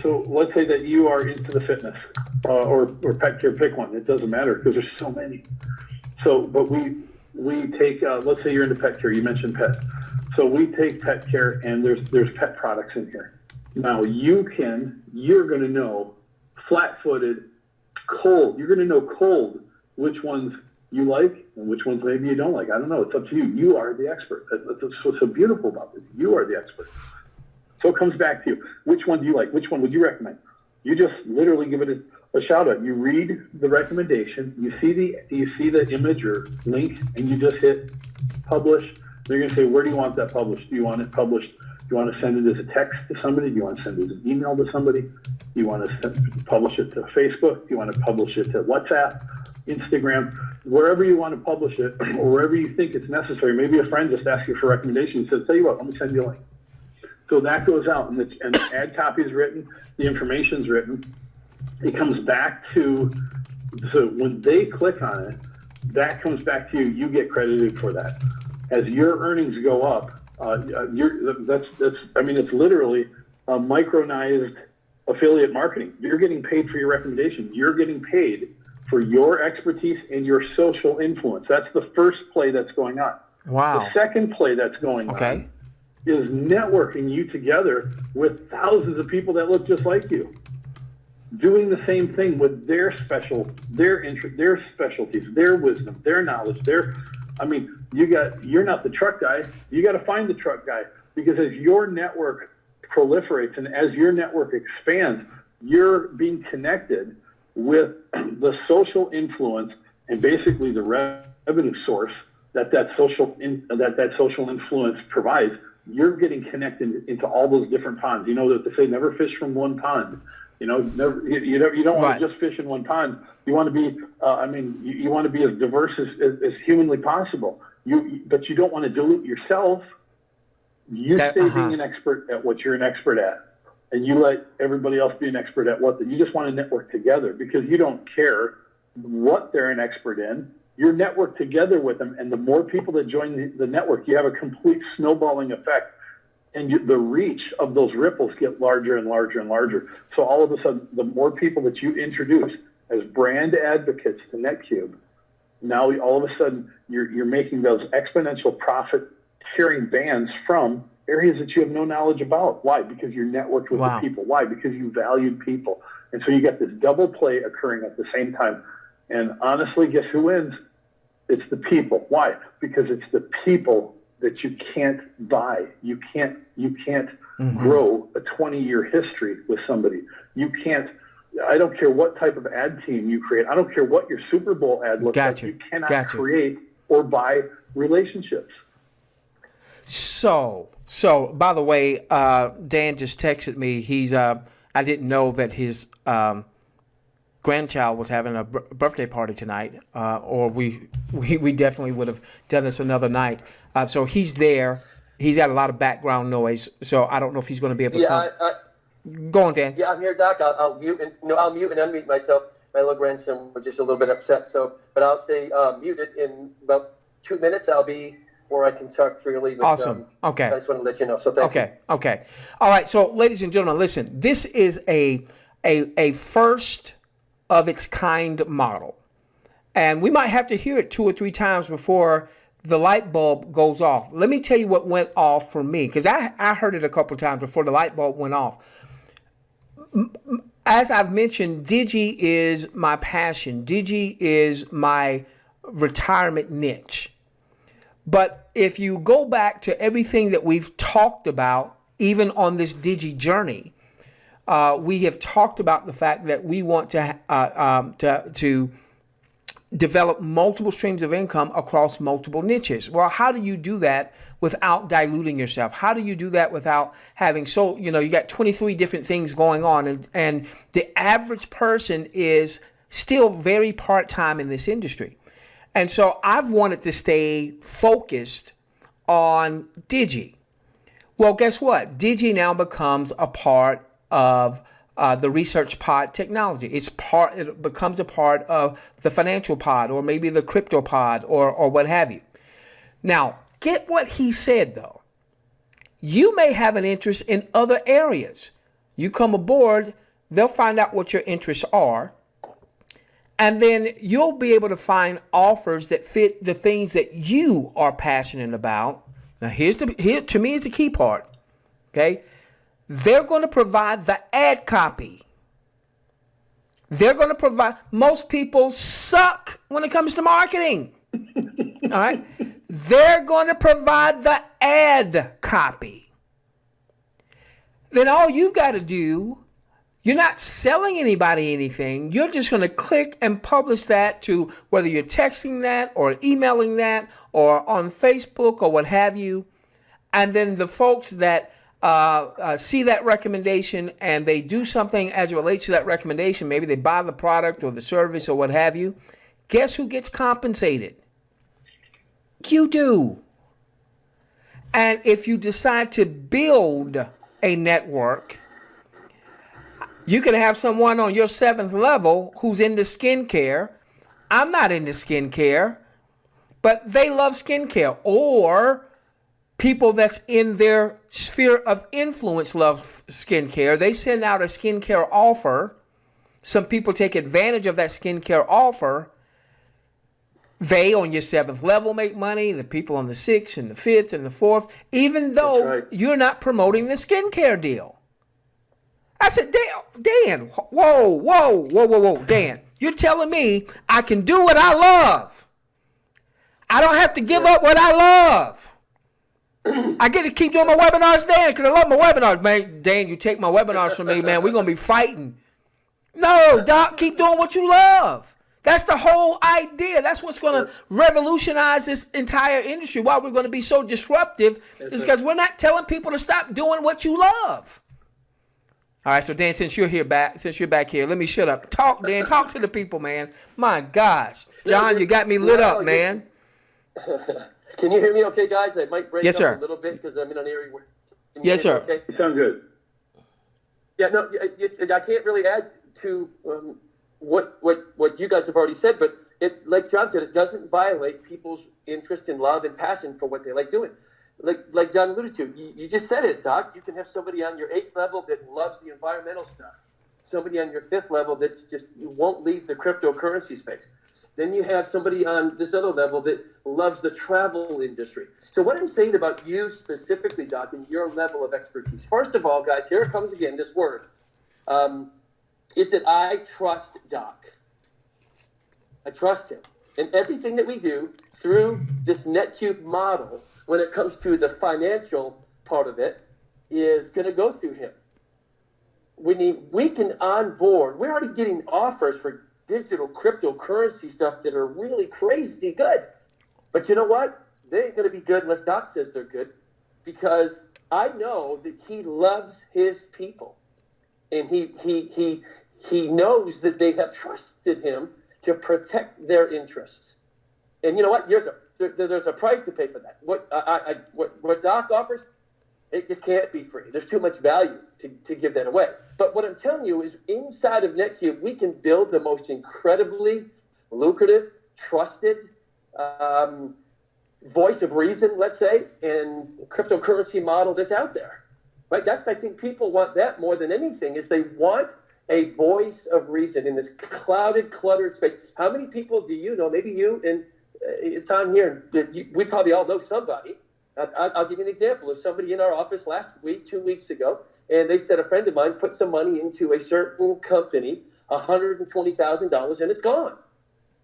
so let's say that you are into the fitness or pet care, pick one. It doesn't matter because there's so many. So, but we take, let's say you're into pet care. You mentioned pet. So we take pet care, and there's pet products in here. Now you're going to know flat-footed, cold. You're going to know cold which ones you like and which ones maybe you don't like. I don't know. It's up to you. You are the expert. That's what's so beautiful about this. You are the expert. So it comes back to you. Which one do you like? Which one would you recommend? You just literally give it a shout out. You read the recommendation. You see the image or link, and you just hit publish. They're going to say, where do you want that published? Do you want it published? Do you want to send it as a text to somebody? Do you want to send it as an email to somebody? Do you want to publish it to Facebook? Do you want to publish it to WhatsApp, Instagram, wherever you want to publish it, or wherever you think it's necessary? Maybe a friend just asked you for a recommendation and says, tell you what, let me send you a link. So that goes out, and the ad copy is written, the information is written. It comes back to, so when they click on it, that comes back to you. You get credited for that. As your earnings go up, it's literally a micronized affiliate marketing. You're getting paid for your recommendation. You're getting paid for your expertise and your social influence. That's the first play that's going on. Wow. The second play that's going on is networking you together with thousands of people that look just like you, doing the same thing with their interest, their specialties, their wisdom, their knowledge, you're not the truck guy. You got to find the truck guy, because as your network proliferates and as your network expands, you're being connected with the social influence and basically the revenue source that social influence provides. You're getting connected into all those different ponds. You know that they say never fish from one pond. You know, you don't want to just fish in one pond. You want to be, you want to be as diverse as humanly possible. But you don't want to dilute yourself. You stay being an expert at what you're an expert at, and you let everybody else be an expert at what. You just want to network together, because you don't care what they're an expert in. You're networked together with them, and the more people that join the network, you have a complete snowballing effect, and the reach of those ripples get larger and larger and larger. So all of a sudden, the more people that you introduce as brand advocates to NetQube, now all of a sudden you're making those exponential profit-sharing bands from areas that you have no knowledge about. Why? Because you're networked with the people. Why? Because you valued people. And so you get this double play occurring at the same time. And honestly, guess who wins? It's the people. Why? Because it's the people that you can't buy. You can't grow a 20-year history with somebody. You can't I don't care what type of ad team you create. I don't care what your Super Bowl ad looks like. You cannot create or buy relationships. So by the way, Dan just texted me. He's I didn't know that his grandchild was having a birthday party tonight, or we definitely would have done this another night. So he's there. He's got a lot of background noise, so I don't know if he's going to be able to come. Go on, Dan. Yeah, I'm here, Doc. I'll mute and unmute myself. My little grandson was just a little bit upset, but I'll stay muted. In about 2 minutes, I'll be where I can talk freely. But, awesome. Okay. I just want to let you know. So thank you. Okay. All right. So, ladies and gentlemen, listen. This is a first of its kind model, and we might have to hear it 2 or 3 times before the light bulb goes off. Let me tell you what went off for me, because I heard it a couple of times before the light bulb went off. As I've mentioned, Digi is my passion. Digi is my retirement niche. But if you go back to everything that we've talked about, even on this Digi journey, we have talked about the fact that we want to develop multiple streams of income across multiple niches. Well, how do you do that without diluting yourself? How do you do that without having you got 23 different things going on, and the average person is still very part-time in this industry. And so I've wanted to stay focused on Digi. Well, guess what? Digi now becomes a part of the research pod technology. It becomes a part of the financial pod, or maybe the crypto pod, or what have you. Now, get what he said though. You may have an interest in other areas. You come aboard, they'll find out what your interests are, and then you'll be able to find offers that fit the things that you are passionate about. Now, here to me is the key part. Okay? They're going to provide the ad copy. They're going to provide. Most people suck when it comes to marketing. All right? They're going to provide the ad copy. Then all you've got to do, you're not selling anybody anything. You're just going to click and publish that to whether you're texting that or emailing that or on Facebook or what have you. And then the folks that see that recommendation and they do something as it relates to that recommendation, maybe they buy the product or the service or what have you, guess who gets compensated? You do. And if you decide to build a network, you can have someone on your 7th level who's into skincare. I'm not into skincare, but they love skincare. Or people that's in their sphere of influence love skincare. They send out a skincare offer. Some people take advantage of that skincare offer. They on your 7th level make money. The people on the 6th and the 5th and the 4th, even though you're not promoting the skincare deal. I said, Dan, whoa, Dan, you're telling me I can do what I love. I don't have to give up what I love. I get to keep doing my webinars, Dan, because I love my webinars. Man, Dan, you take my webinars from me, man, we're going to be fighting. No, Doc, keep doing what you love. That's the whole idea. That's what's going to revolutionize this entire industry. Why we're going to be so disruptive is because we're not telling people to stop doing what you love. All right, so Dan, since you're back here, let me shut up. Talk, Dan. Talk to the people, man. My gosh. John, you got me lit up, man. Can you hear me okay, guys? I might break up a little bit because I'm in an area where... Yes, sir. Okay? You sound good. Yeah, no, I can't really add to what you guys have already said, but like John said, it doesn't violate people's interest in love and passion for what they like doing. Like John alluded to, you just said it, Doc. You can have somebody on your 8th level that loves the environmental stuff. Somebody on your 5th level that's just won't leave the cryptocurrency space. Then you have somebody on this other level that loves the travel industry. So what I'm saying about you specifically, Doc, and your level of expertise, first of all, guys, here it comes again, this word, is that I trust Doc. I trust him. And everything that we do through this NetQube model, when it comes to the financial part of it, is going to go through him. we can onboard. We're already getting offers for digital cryptocurrency stuff that are really crazy good. But you know what? They ain't going to be good unless Doc says they're good, because I know that he loves his people, and he knows that they have trusted him to protect their interests. And you know what? There's a price to pay for that. What Doc offers, it just can't be free. There's too much value to give that away. But what I'm telling you is, inside of NetQube, we can build the most incredibly lucrative, trusted voice of reason, let's say, and cryptocurrency model that's out there. Right? I think people want that more than anything, is they want a voice of reason in this clouded, cluttered space. How many people do you know? Maybe you, and it's on here. We probably all know somebody. I'll give you an example of somebody in our office last week, 2 weeks ago, and they said a friend of mine put some money into a certain company, $120,000, and it's gone.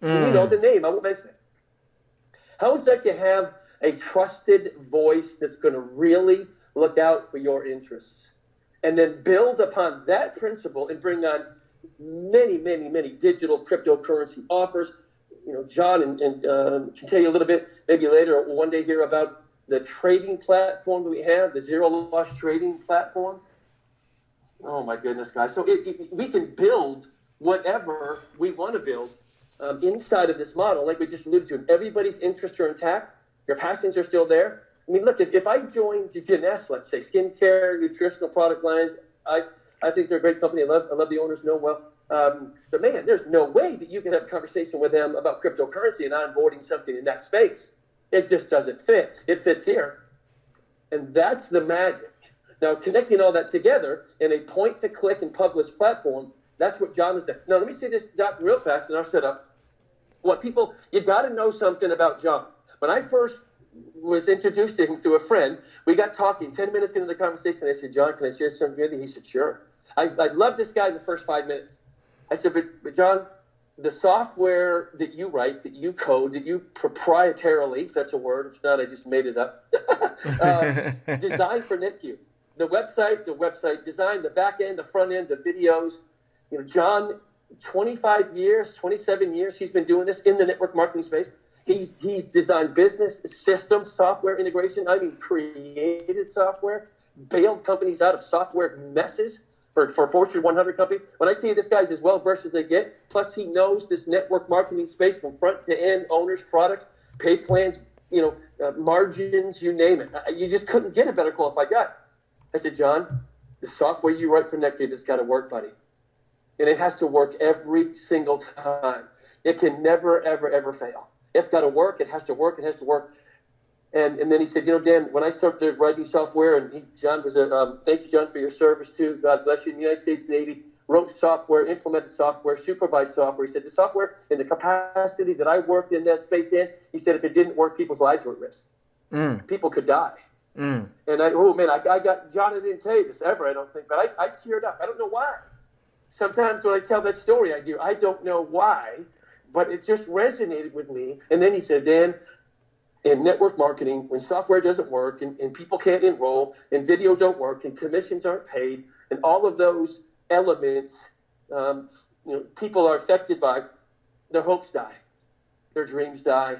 And you know the name. I won't mention it. How would you like to have a trusted voice that's going to really look out for your interests, and then build upon that principle and bring on many, many, many digital cryptocurrency offers? You know, John can tell you a little bit, maybe later, or one day here, about the trading platform that we have, the zero loss trading platform. Oh my goodness, guys. So we can build whatever we want to build inside of this model, like we just alluded to. And everybody's interests are intact. Your passions are still there. I mean, look, if I joined Genes, let's say, skincare, nutritional product lines, I think they're a great company. I love the owners, know well. But man, there's no way that you can have a conversation with them about cryptocurrency and onboarding something in that space. It just doesn't fit. It fits here. And that's the magic. Now, connecting all that together in a point-to-click and publish platform, that's what John has done. Now, let me say this, Doc, real fast, and I'll shut up. You got to know something about John. When I first was introduced to him through a friend, we got talking. 10 minutes into the conversation, I said, John, can I share something with you? He said, sure. I loved this guy in the first 5 minutes. I said, but John, the software that you write, that you code, that you proprietarily, if that's a word, if not, I just made it up, designed for NetQube. The website design, the back end, the front end, the videos. You know, John, 25 years, 27 years, he's been doing this in the network marketing space. He's designed business systems, software integration. I mean, created software, bailed companies out of software messes for Fortune 100 companies. When I tell you this guy's as well versed as they get, plus he knows this network marketing space from front to end, owners, products, pay plans, margins, you name it. You just couldn't get a better qualified guy. I said, John, the software you write for NetQube has got to work, buddy. And it has to work every single time. It can never, ever, ever fail. It's got to work. It has to work. It has to work. And then he said, Dan, when I started writing software, and John was thank you, John, for your service too. God bless you. In the United States Navy, wrote software, implemented software, supervised software. He said, the software in the capacity that I worked in that space, Dan, he said, if it didn't work, people's lives were at risk. People could die. And I got, John, I didn't tell you this ever, I don't think, but I teared up. I don't know why. Sometimes when I tell that story, I don't know why, but it just resonated with me. And then he said, Dan, in network marketing, when software doesn't work and people can't enroll and videos don't work and commissions aren't paid and all of those elements, people are affected by, their hopes die, their dreams die,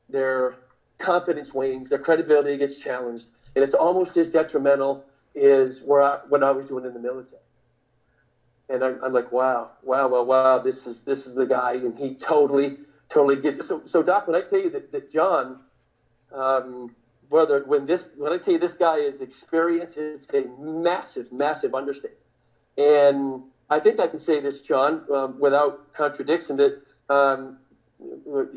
their confidence wanes, their credibility gets challenged. And it's almost as detrimental as what I was doing in the military. And I'm like, wow, this is the guy, and he totally gets it. So Doc, when I tell you that John, when I tell you this guy is experienced, it's a massive, massive understatement. And I think I can say this, John, without contradiction, that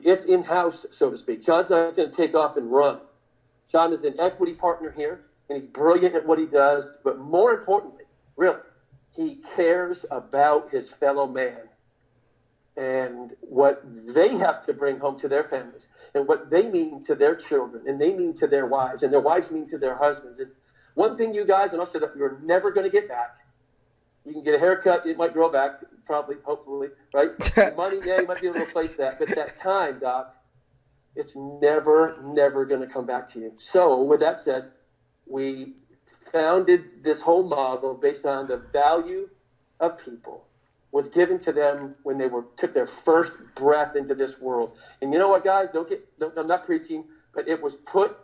it's in-house, so to speak. John's not going to take off and run. John is an equity partner here, and he's brilliant at what he does. But more importantly, really, he cares about his fellow man and what they have to bring home to their families and what they mean to their children and they mean to their wives and their wives mean to their husbands. And one thing, you guys, and I'll say that you're never going to get back. You can get a haircut, it might grow back, probably, hopefully, right? Money, yeah, you might be able to replace that. But that time, Doc, it's never going to come back to you. So with that said, we founded this whole model based on the value of people was given to them when they took their first breath into this world. And you know what, guys? I'm not preaching, but it was put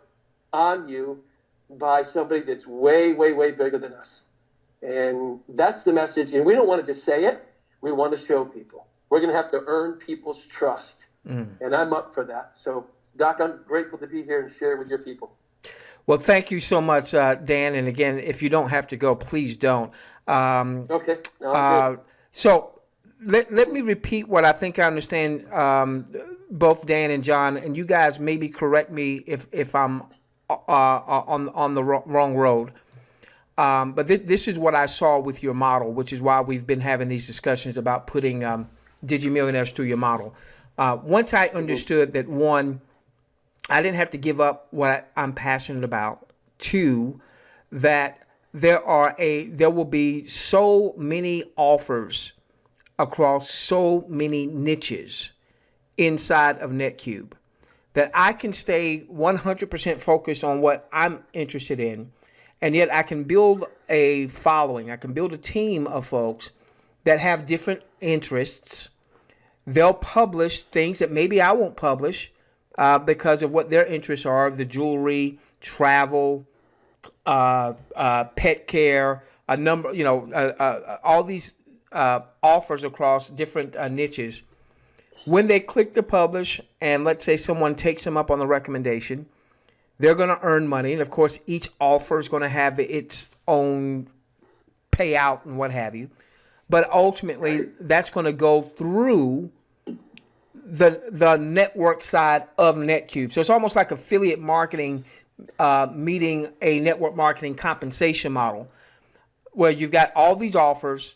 on you by somebody that's way, way, way bigger than us. And that's the message. And we don't want to just say it. We want to show people. We're going to have to earn people's trust. And I'm up for that. So, Doc, I'm grateful to be here and share with your people. Well, thank you so much, Dan. And again, if you don't have to go, please don't. Okay. No, so let me repeat what I think I understand, both Dan and John, and you guys maybe correct me if I'm on the wrong road. But this is what I saw with your model, which is why we've been having these discussions about putting Digi Millionaires through your model. Once I understood that, one, I didn't have to give up what I'm passionate about. Two, that there will be so many offers across so many niches inside of NetQube that I can stay 100% focused on what I'm interested in, and yet I can build a following. I can build a team of folks that have different interests. They'll publish things that maybe I won't publish because of what their interests are: the jewelry, travel, pet care, a number, all these offers across different niches. When they click to publish, and let's say someone takes them up on the recommendation, they're going to earn money. And of course, each offer is going to have its own payout and what have you. But ultimately, that's going to go through the network side of NetQube. So it's almost like affiliate marketing meeting a network marketing compensation model, where you've got all these offers.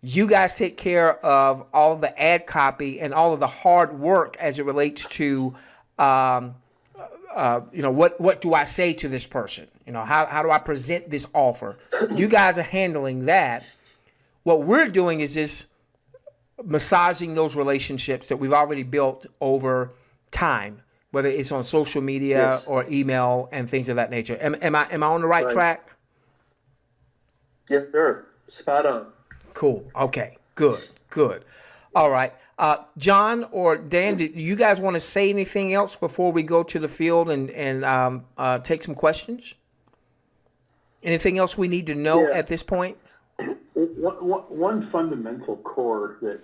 You guys take care of all of the ad copy and all of the hard work as it relates to, what do I say to this person? How do I present this offer? You guys are handling that. What we're doing is just massaging those relationships that we've already built over time, whether it's on social media or email and things of that nature. Am I on the right track? Yeah, sure. Spot on. Cool. Okay. Good. All right. John or Dan, do you guys want to say anything else before we go to the field and take some questions? Anything else we need to know at this point? One fundamental core that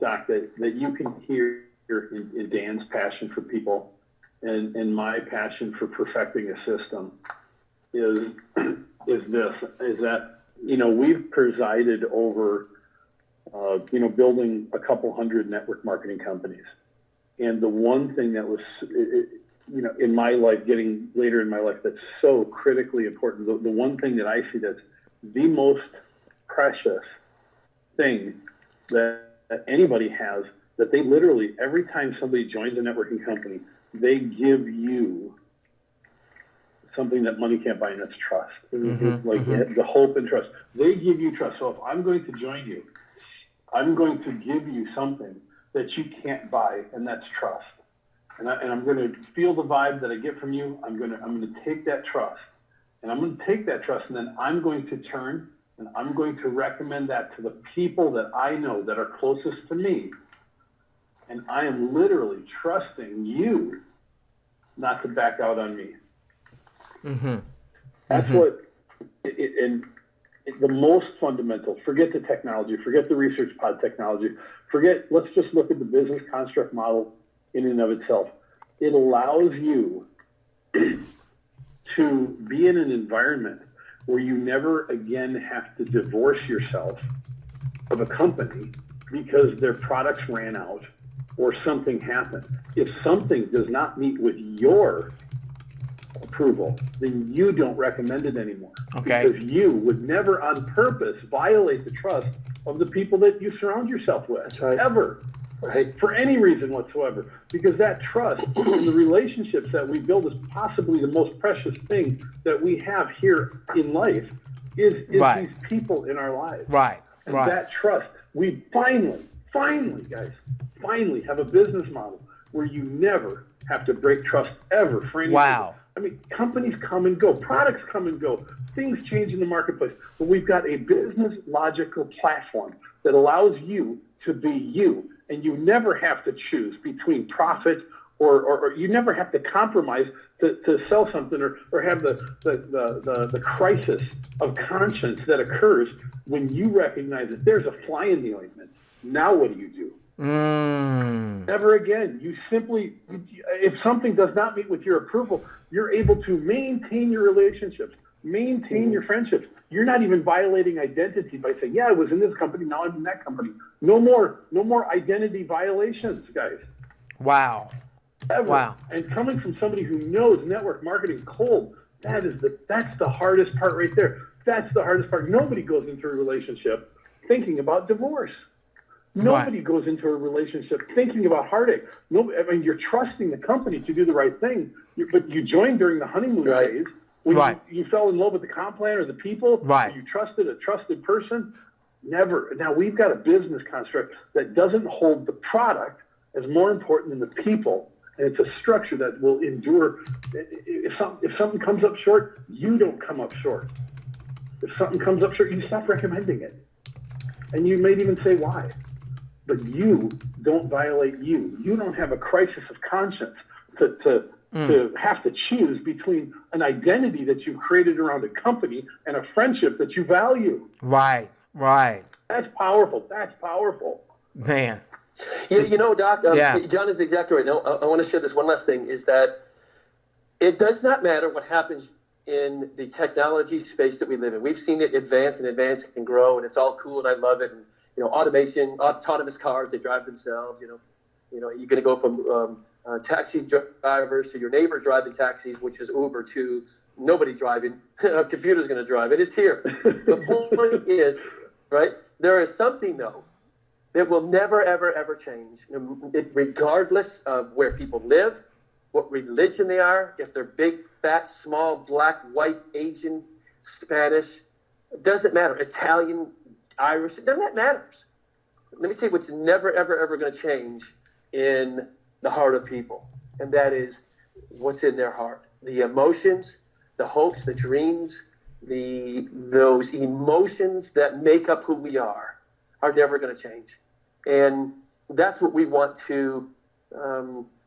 Doc, that you can hear in Dan's passion for people and my passion for perfecting a system is that we've presided over building a couple hundred network marketing companies, and the one thing that was in my life, getting later in my life, that's so critically important, the one thing that I see that's the most precious thing that anybody has, that they literally, every time somebody joins a networking company, they give you something that money can't buy, and that's trust. The hope and trust. They give you trust. So if I'm going to join you, I'm going to give you something that you can't buy, and that's trust. And I'm going to feel the vibe that I get from you. I'm going to take that trust, and I'm going to take that trust, and then I'm going to turn and I'm going to recommend that to the people that I know that are closest to me. And I am literally trusting you not to back out on me. That's what, the most fundamental, forget the technology, forget the research pod technology, let's just look at the business construct model in and of itself. It allows you to be in an environment where you never again have to divorce yourself of a company because their products ran out or something happened. If something does not meet with your approval, then you don't recommend it anymore. Okay. Because you would never on purpose violate the trust of the people that you surround yourself with. That's right. Ever. Right? For any reason whatsoever. Because that trust and the relationships that we build is possibly the most precious thing that we have here in life is these people in our lives. Right. And that trust, we finally have a business model where you never have to break trust ever for anything. Wow. I mean, companies come and go, products come and go, things change in the marketplace. But we've got a business logical platform that allows you to be you, and you never have to choose between profit or you never have to compromise to sell something or have the crisis of conscience that occurs when you recognize that there's a fly in the ointment. Now what do you do? Never again. You simply, if something does not meet with your approval, you're able to maintain your relationships, maintain your friendships. You're not even violating identity by saying, yeah, I was in this company, now I'm in that company. No more identity violations, guys. Wow. Ever. Wow. And coming from somebody who knows network marketing cold, that's the hardest part right there. That's the hardest part. Nobody goes into a relationship thinking about divorce. Nobody goes into a relationship thinking about heartache. I mean, you're trusting the company to do the right thing, but you joined during the honeymoon phase. When you fell in love with the comp plan or the people, or you trusted a trusted person. Never. Now, we've got a business construct that doesn't hold the product as more important than the people, and it's a structure that will endure. If something comes up short, you don't come up short. If something comes up short, you stop recommending it. And you may even say why. But you don't violate you. You don't have a crisis of conscience to have to choose between an identity that you've created around a company and a friendship that you value. Right. That's powerful. Man. Yeah, Doc, John is exactly right. Now, I want to share this one last thing, is that it does not matter what happens in the technology space that we live in. We've seen it advance and grow, and it's all cool, and I love it. And, automation, autonomous cars, they drive themselves. You're going to go from taxi drivers to your neighbor driving taxis, which is Uber, to nobody driving. A computer's going to drive it. It's here. The point is, right, there is something, though, that will never, ever, ever change, regardless of where people live, what religion they are, if they're big, fat, small, black, white, Asian, Spanish. It doesn't matter. Italian, Irish, none of that matters. Let me tell you what's never, ever, ever going to change in the heart of people, and that is what's in their heart. The emotions, the hopes, the dreams, those emotions that make up who we are never going to change. And that's what we want to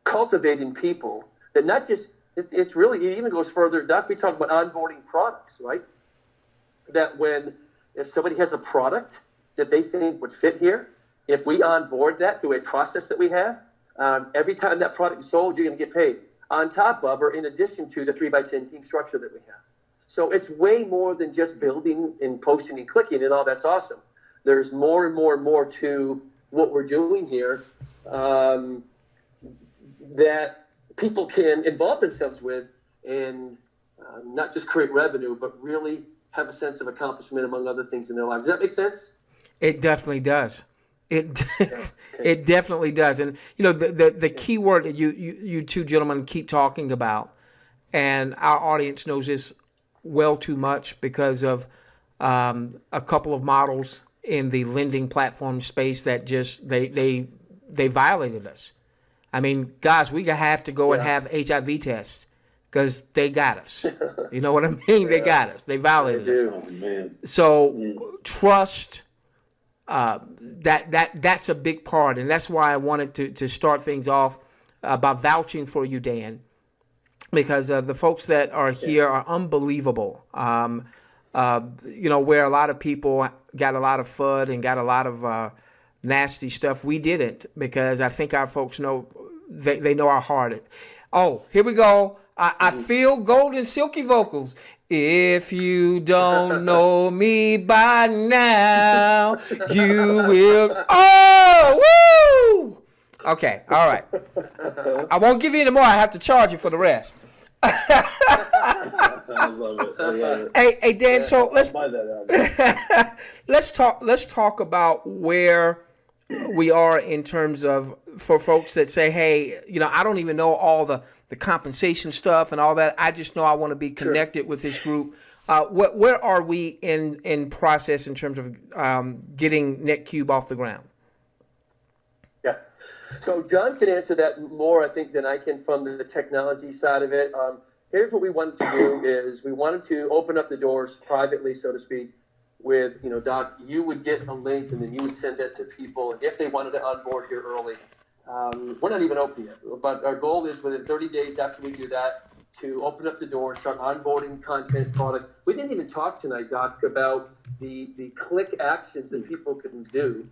cultivate in people. That not just, it even goes further. Doc, we talk about onboarding products, right? That if somebody has a product that they think would fit here, if we onboard that through a process that we have, every time that product is sold, you're going to get paid on top of or in addition to the 3x10 team structure that we have. So it's way more than just building and posting and clicking, and all that's awesome. There's more and more and more to what we're doing here that people can involve themselves with and not just create revenue, but really have a sense of accomplishment among other things in their lives. Does that make sense? It definitely does. It definitely does. And the key word that you two gentlemen keep talking about, and our audience knows this well too much because of a couple of models in the lending platform space that just they violated us. I mean, guys, we have to go and have HIV tests because they got us. You know what I mean? They got us. They violated us. Oh, man. So trust. That's a big part, and that's why I wanted to start things off by vouching for you, Dan, because the folks that are here are unbelievable. Where a lot of people got a lot of FUD and got a lot of nasty stuff, we didn't, because I think our folks know they know our heart. Oh, here we go. I feel golden silky vocals. If you don't know me by now, you will. Oh, woo! Okay, all right. I won't give you any more. I have to charge you for the rest. I love it. Hey, Dan. So let's talk about where we are in terms of, for folks that say, hey, I don't even know all the compensation stuff and all that. I just know I want to be connected with this group. Where are we in process in terms of getting NetQube off the ground? Yeah. So John can answer that more, I think, than I can from the technology side of it. here's what we wanted to do is we wanted to open up the doors privately, so to speak, with, Doc, you would get a link and then you would send that to people if they wanted to onboard here early. We're not even open yet, but our goal is within 30 days after we do that to open up the door, start onboarding content, product. We didn't even talk tonight, Doc, about the click actions that people can do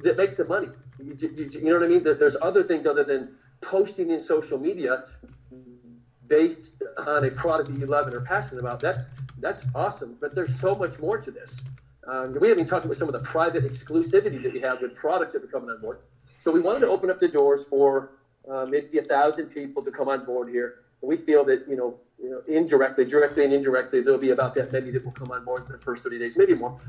that makes them money. You know what I mean? There's other things other than posting in social media based on a product that you love and are passionate about. That's awesome, but there's so much more to this. We haven't even talked about some of the private exclusivity that you have with products that are coming on board. So we wanted to open up the doors for maybe 1,000 people to come on board here. And we feel that, directly and indirectly, there'll be about that many that will come on board in the first 30 days, maybe more.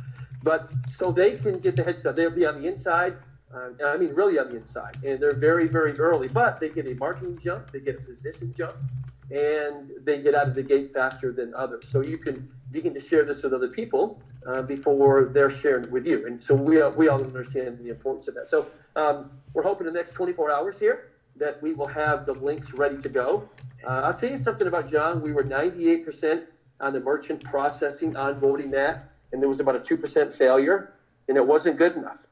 But so they can get the head start. They'll be on the inside. Really on the inside. And they're very, very early. But they get a marketing jump. They get a position jump. And they get out of the gate faster than others. So you can begin to share this with other people before they're sharing it with you. And so we all understand the importance of that. So we're hoping in the next 24 hours here that we will have the links ready to go. I'll tell you something about John. We were 98% on the merchant processing, onboarding that, and there was about a 2% failure, and it wasn't good enough.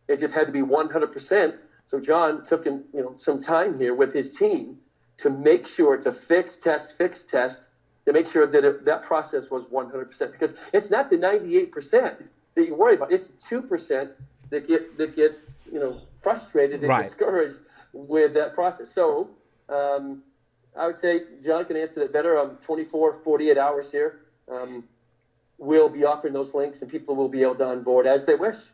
It just had to be 100%. So John took some time here with his team to make sure to fix, test, to make sure that that process was 100%. Because it's not the 98% that you worry about. It's 2% that get frustrated and discouraged with that process. So I would say John can answer that better. 24, 48 hours here. We'll be offering those links, and people will be able to onboard as they wish.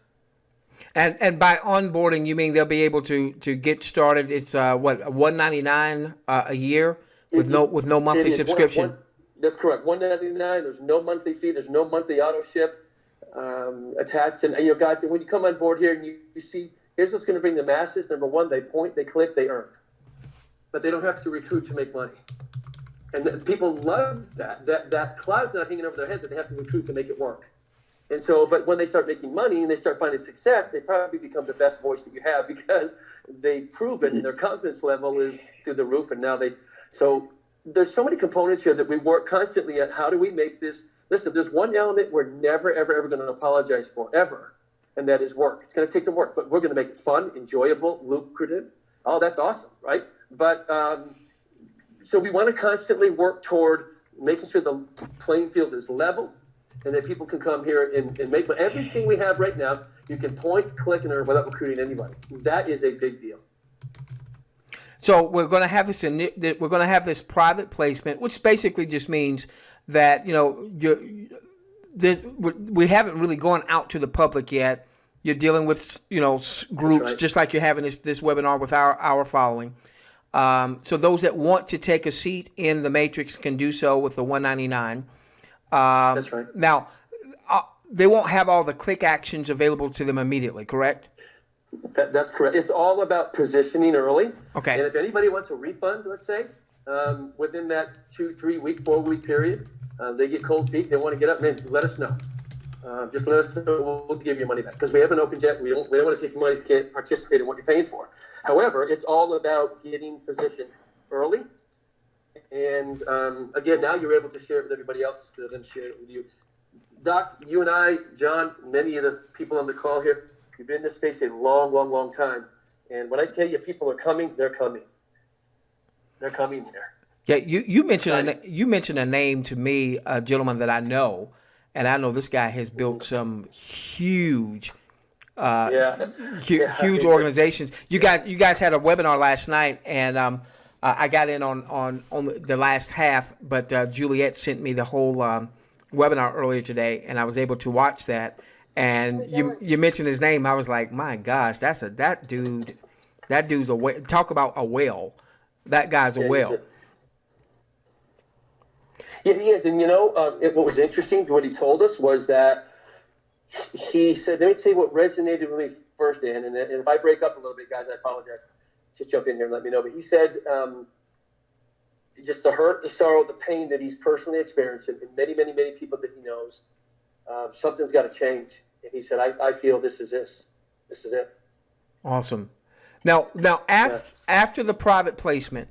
And by onboarding, you mean they'll be able to get started? It's $199 a year with no monthly subscription. That's correct. $199. There's no monthly fee. There's no monthly auto ship attached. And guys, when you come on board here and you see, here's what's going to bring the masses. Number one, they point, they click, they earn, but they don't have to recruit to make money. And people love that. That cloud's not hanging over their head that they have to recruit to make it work. And so, but when they start making money and they start finding success, they probably become the best voice that you have because they've proven and their confidence level is through the roof. And now so there's so many components here that we work constantly at. How do we make this? Listen, there's one element we're never, ever, ever going to apologize for, ever. And that is work. It's going to take some work, but we're going to make it fun, enjoyable, lucrative. Oh, that's awesome, right? But so we want to constantly work toward making sure the playing field is level, and that people can come here and make everything we have right now. You can point, click, and earn without recruiting anybody. That is a big deal. So we're going to have this private placement, which basically just means that we haven't really gone out to the public yet. You're dealing with groups just like you're having this webinar with our following. So those that want to take a seat in the matrix can do so with the $199. That's right. Now, they won't have all the click actions available to them immediately, correct? That's correct. It's all about positioning early. Okay. And if anybody wants a refund, let's say, within that 2-3 week, 4 week period, they get cold feet, they want to get up, man, let us know. Just let us know. We'll give you money back because we haven't opened yet. We don't want to take your money if you can't participate in what you're paying for. However, it's all about getting positioned early. And again, now you're able to share it with everybody else instead of them sharing it with you. Doc, you and I, John, many of the people on the call here, we've been in this space a long, long, long time. And when I tell you people are coming, they're coming. They're coming here. Yeah, you mentioned a name to me, a gentleman that I know, and I know this guy has built some huge organizations. You guys had a webinar last night, and I got in on the last half, but Juliet sent me the whole webinar earlier today, and I was able to watch that. And you mentioned his name. I was like, my gosh, that dude's a whale. Talk about a whale. That guy's a whale. Yeah, he is. And what was interesting, what he told us was that he said, let me tell you what resonated with me first, Dan. And if I break up a little bit, guys, I apologize. Just jump in here and let me know. But he said just the hurt, the sorrow, the pain that he's personally experienced, and many, many, many people that he knows, something's got to change. And he said, I feel this is it. Awesome. Now after the private placement,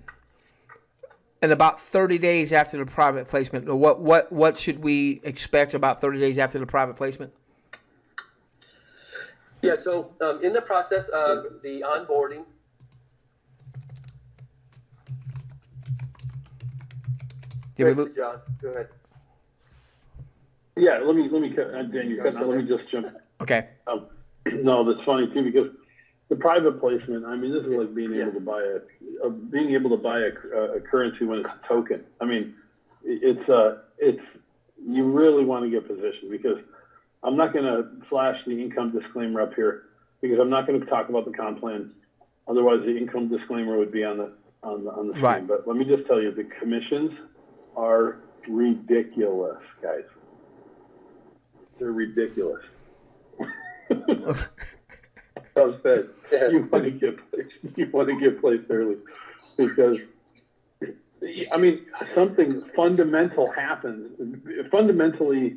And about 30 days after the private placement, what should we expect about 30 days after the private placement? Yeah, so in the process of the onboarding, John, go ahead. Yeah, let me Dan, you cut. Let me just jump. Okay. No, that's funny too, because the private placement, I mean, this is like being able to buy a currency when it's a token. I mean, it's you really want to get positioned, because I'm not going to flash the income disclaimer up here, because I'm not going to talk about the comp plan. Otherwise, the income disclaimer would be on the screen. Right. But let me just tell you, the commissions are ridiculous, guys. They're ridiculous. I said, you want to get placed early, because I mean, something fundamental happens. Fundamentally,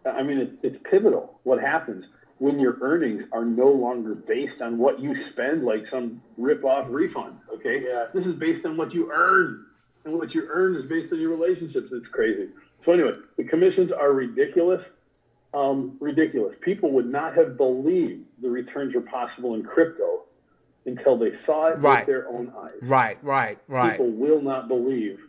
I mean, it's pivotal what happens when your earnings are no longer based on what you spend, like some rip-off refund. Okay, this is based on what you earn, and what you earn is based on your relationships. It's crazy. So anyway, the commissions are ridiculous. Ridiculous. People would not have believed the returns were possible in crypto until they saw it with their own eyes. Right. People will not believe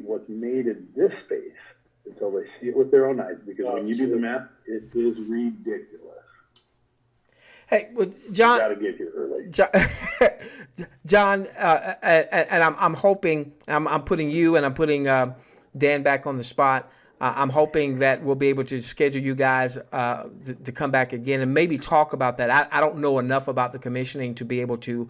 what's made in this space until they see it with their own eyes. Because when you do the math, it is ridiculous. Hey, well, John. You got to get here early. John, and I'm hoping, I'm putting you and I'm putting Dan back on the spot. I'm hoping that we'll be able to schedule you guys to come back again and maybe talk about that. I don't know enough about the commissioning to be able to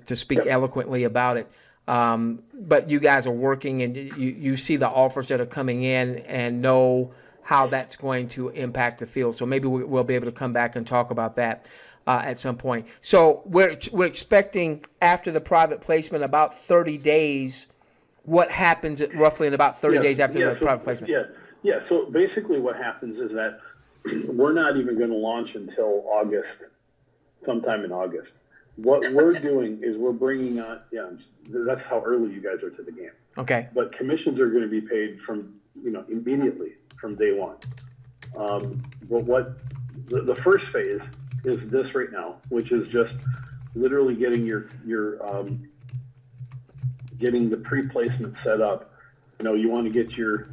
speak eloquently about it. But you guys are working, and you see the offers that are coming in and know how that's going to impact the field. So maybe we'll be able to come back and talk about that at some point. So we're expecting, after the private placement, about 30 days. What happens roughly in about 30 days after the private placement? Yeah. So basically what happens is that we're not even going to launch until August, sometime in August. What we're doing is we're bringing on, that's how early you guys are to the game. Okay. But commissions are going to be paid from, immediately from day one. But what the first phase is this right now, which is just literally getting getting the pre-placement set up. You want to get your,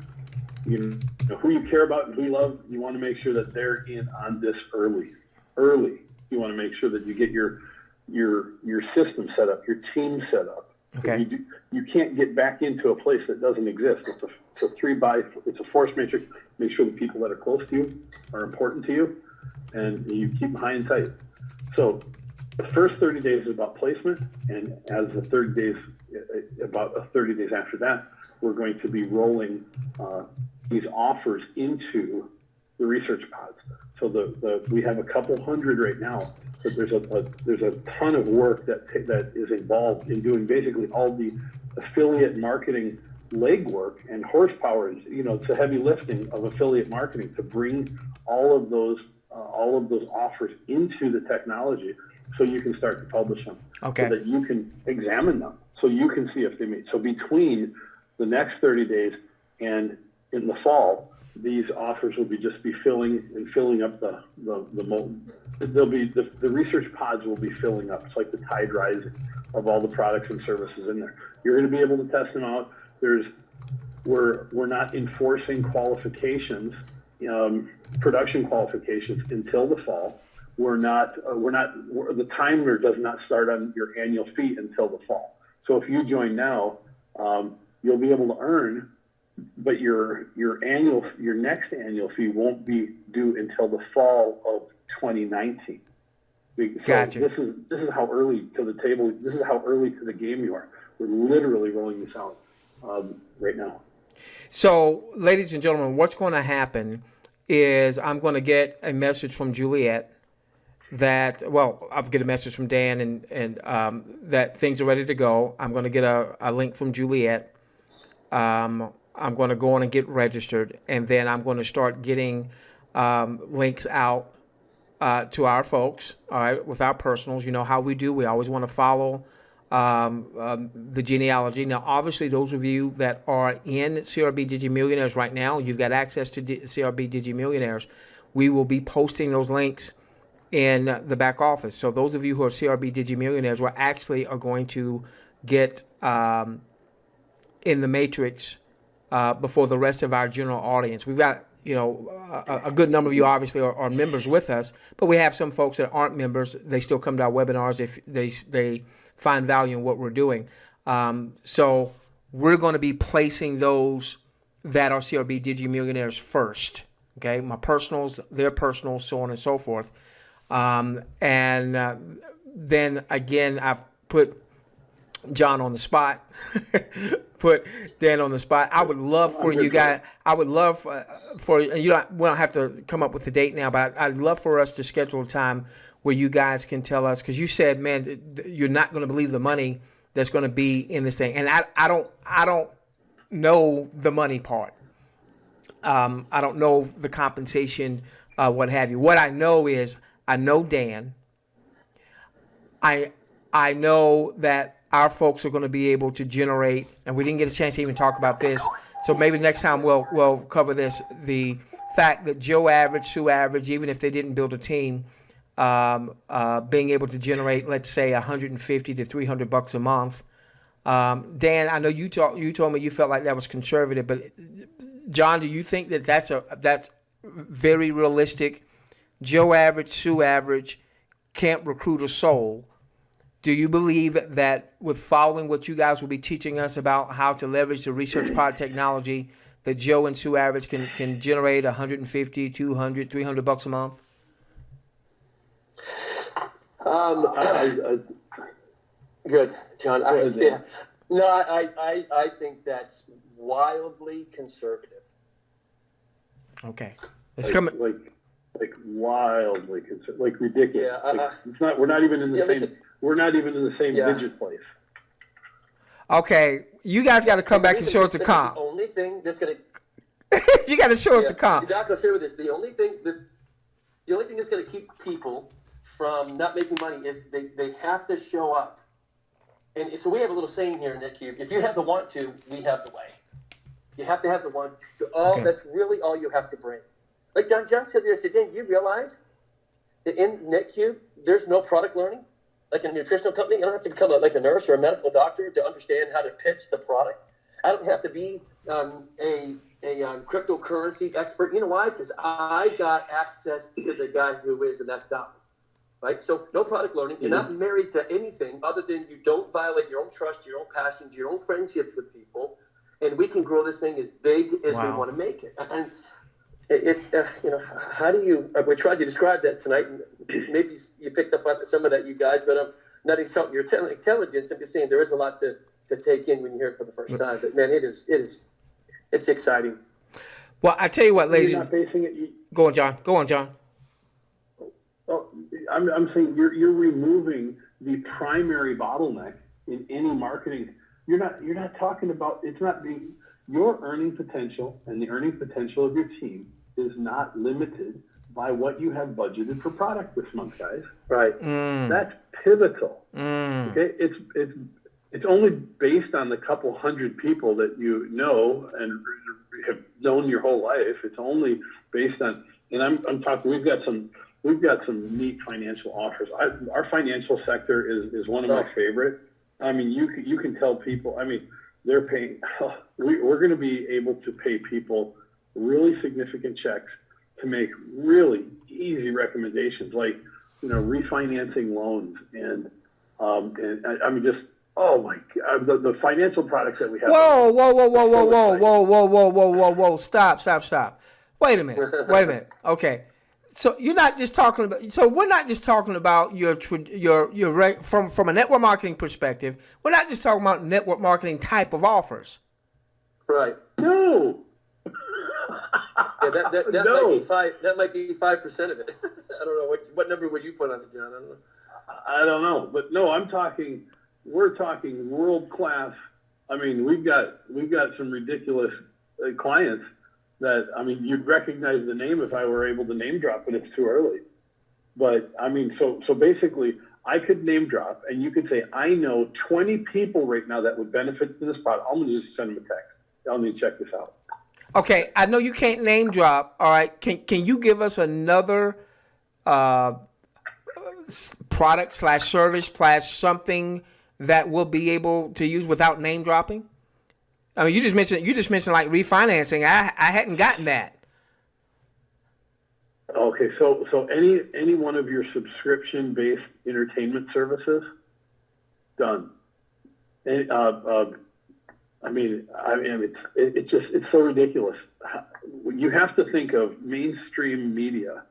who you care about and who you love. You want to make sure that they're in on this early. You want to make sure that you get your system set up, your team set up. Okay. You can't get back into a place that doesn't exist. It's a force matrix. Make sure the people that are close to you are important to you, and you keep them high and tight. So the first 30 days is about placement, and as the 30 days, about 30 days after that, we're going to be rolling these offers into the research pods. So we have a couple hundred right now, but there's a ton of work that is involved in doing basically all the affiliate marketing legwork and horsepower. It's a heavy lifting of affiliate marketing to bring all of those offers into the technology, so you can start to publish them. Okay. So that you can examine them, so you can see if they meet. So between the next 30 days and in the fall, these offers will be filling up the research pods will be filling up. It's like the tide rising of all the products and services in there. You're going to be able to test them out. We're not enforcing qualifications, production qualifications until the fall. The timer does not start on your annual fee until the fall. So if you join now, you'll be able to earn, but your next annual fee won't be due until the fall of 2019. So Gotcha. This is how early to the table. This is how early to the game you are. We're literally rolling this out right now. So, ladies and gentlemen, what's going to happen is I'm going to get a message from Juliet I'll get a message from Dan and that things are ready to go. I'm going to get a link from Juliet. I'm going to go on and get registered, and then I'm going to start getting links out to our folks, all right, with our personals. You know how we do. We always want to follow the genealogy. Now, obviously, those of you that are in CRB Digi Millionaires right now, you've got access to CRB Digi Millionaires. We will be posting those links in the back office. So those of you who are CRB Digi Millionaires, we actually are going to get in the matrix before the rest of our general audience. We've got, a good number of you obviously are members with us, but we have some folks that aren't members. They still come to our webinars if they find value in what we're doing. So we're going to be placing those that are CRB Digi Millionaires first. Okay, my personals, their personals, so on and so forth. Then again, I put John on the spot, put Dan on the spot. I would love for you guys, I would love for, we don't have to come up with the date now, but I'd love for us to schedule a time where you guys can tell us, because you said, man, you're not going to believe the money that's going to be in this thing. And I don't know the money part. I don't know the compensation, what have you. What I know is, I know Dan. I know that our folks are going to be able to generate, and we didn't get a chance to even talk about this, so maybe next time we'll cover this, the fact that Joe Average, Sue Average, even if they didn't build a team, being able to generate, let's say, $150 to $300 a month. Dan, I know you told me you felt like that was conservative, but John, do you think that that's very realistic? Joe Average, Sue Average can't recruit a soul. Do you believe that with following what you guys will be teaching us about how to leverage the research pod technology, that Joe and Sue Average can generate $150, $200, $300 a month? Good, John. I think that's wildly conservative. Okay, it's coming. Like wildly conservative, like ridiculous. Yeah, it's not. We're not even in the same. We're not even in the same digit place. Okay, you guys got to come back and show us the comp. The only thing that's gonna. You got to show us the comp. You're not gonna share with this. The only thing that's gonna keep people from not making money is they have to show up. And so we have a little saying here in NetQube: if you have the want to, we have the way. You have to have the want to. Okay. That's really all you have to bring. Like John said there, Dan, you realize that in NetQube, there's no product learning? Like in a nutritional company, you don't have to become like a nurse or a medical doctor to understand how to pitch the product. I don't have to be a cryptocurrency expert. You know why? Because I got access to the guy who is, and that's Doc. Right? So no product learning. You're not married to anything other than you don't violate your own trust, your own passions, your own friendships with people. And we can grow this thing as big as we want to make it. And it's, how do you, we tried to describe that tonight, and maybe you picked up on some of that, you guys, but I'm not insulting your intelligence. I'm just saying there is a lot to take in when you hear it for the first time. But man, it's exciting. Well, I tell you what, ladies. You're not basing it. Go on, John. Go on, John. Oh, I'm saying you're removing the primary bottleneck in any marketing. You're not talking about, it's not being, your earning potential and the earning potential of your team is not limited by what you have budgeted for product this month, guys. Right. That's pivotal. Okay. It's only based on the couple hundred people that you know and have known your whole life. It's only based on, and I'm talking, we've got some neat financial offers. Our financial sector is one of my favorite. I mean, you can tell people, I mean, they're paying, we're going to be able to pay people really significant checks to make really easy recommendations, like, refinancing loans and I mean, just, oh my God, the financial products that we have. Whoa. Stop. Wait a minute. Okay. So you're not just talking about. So we're not just talking about your from a network marketing perspective. We're not just talking about network marketing type of offers. Right. No. Yeah, that might be 5% of it. I don't know what number would you put on it, John? I don't know, but no, we're talking world class. I mean, we've got some ridiculous clients that, I mean, you'd recognize the name if I were able to name drop, but it's too early. But I mean, so basically, I could name drop, and you could say, I know 20 people right now that would benefit from this product. I'm going to just send them a text. I'll need to check this out. Okay, I know you can't name drop. All right, can you give us another product slash service slash something that we'll be able to use without name dropping? I mean, you just mentioned like refinancing. I hadn't gotten that. Okay, so any one of your subscription-based entertainment services, done. And, it's so ridiculous. You have to think of mainstream media.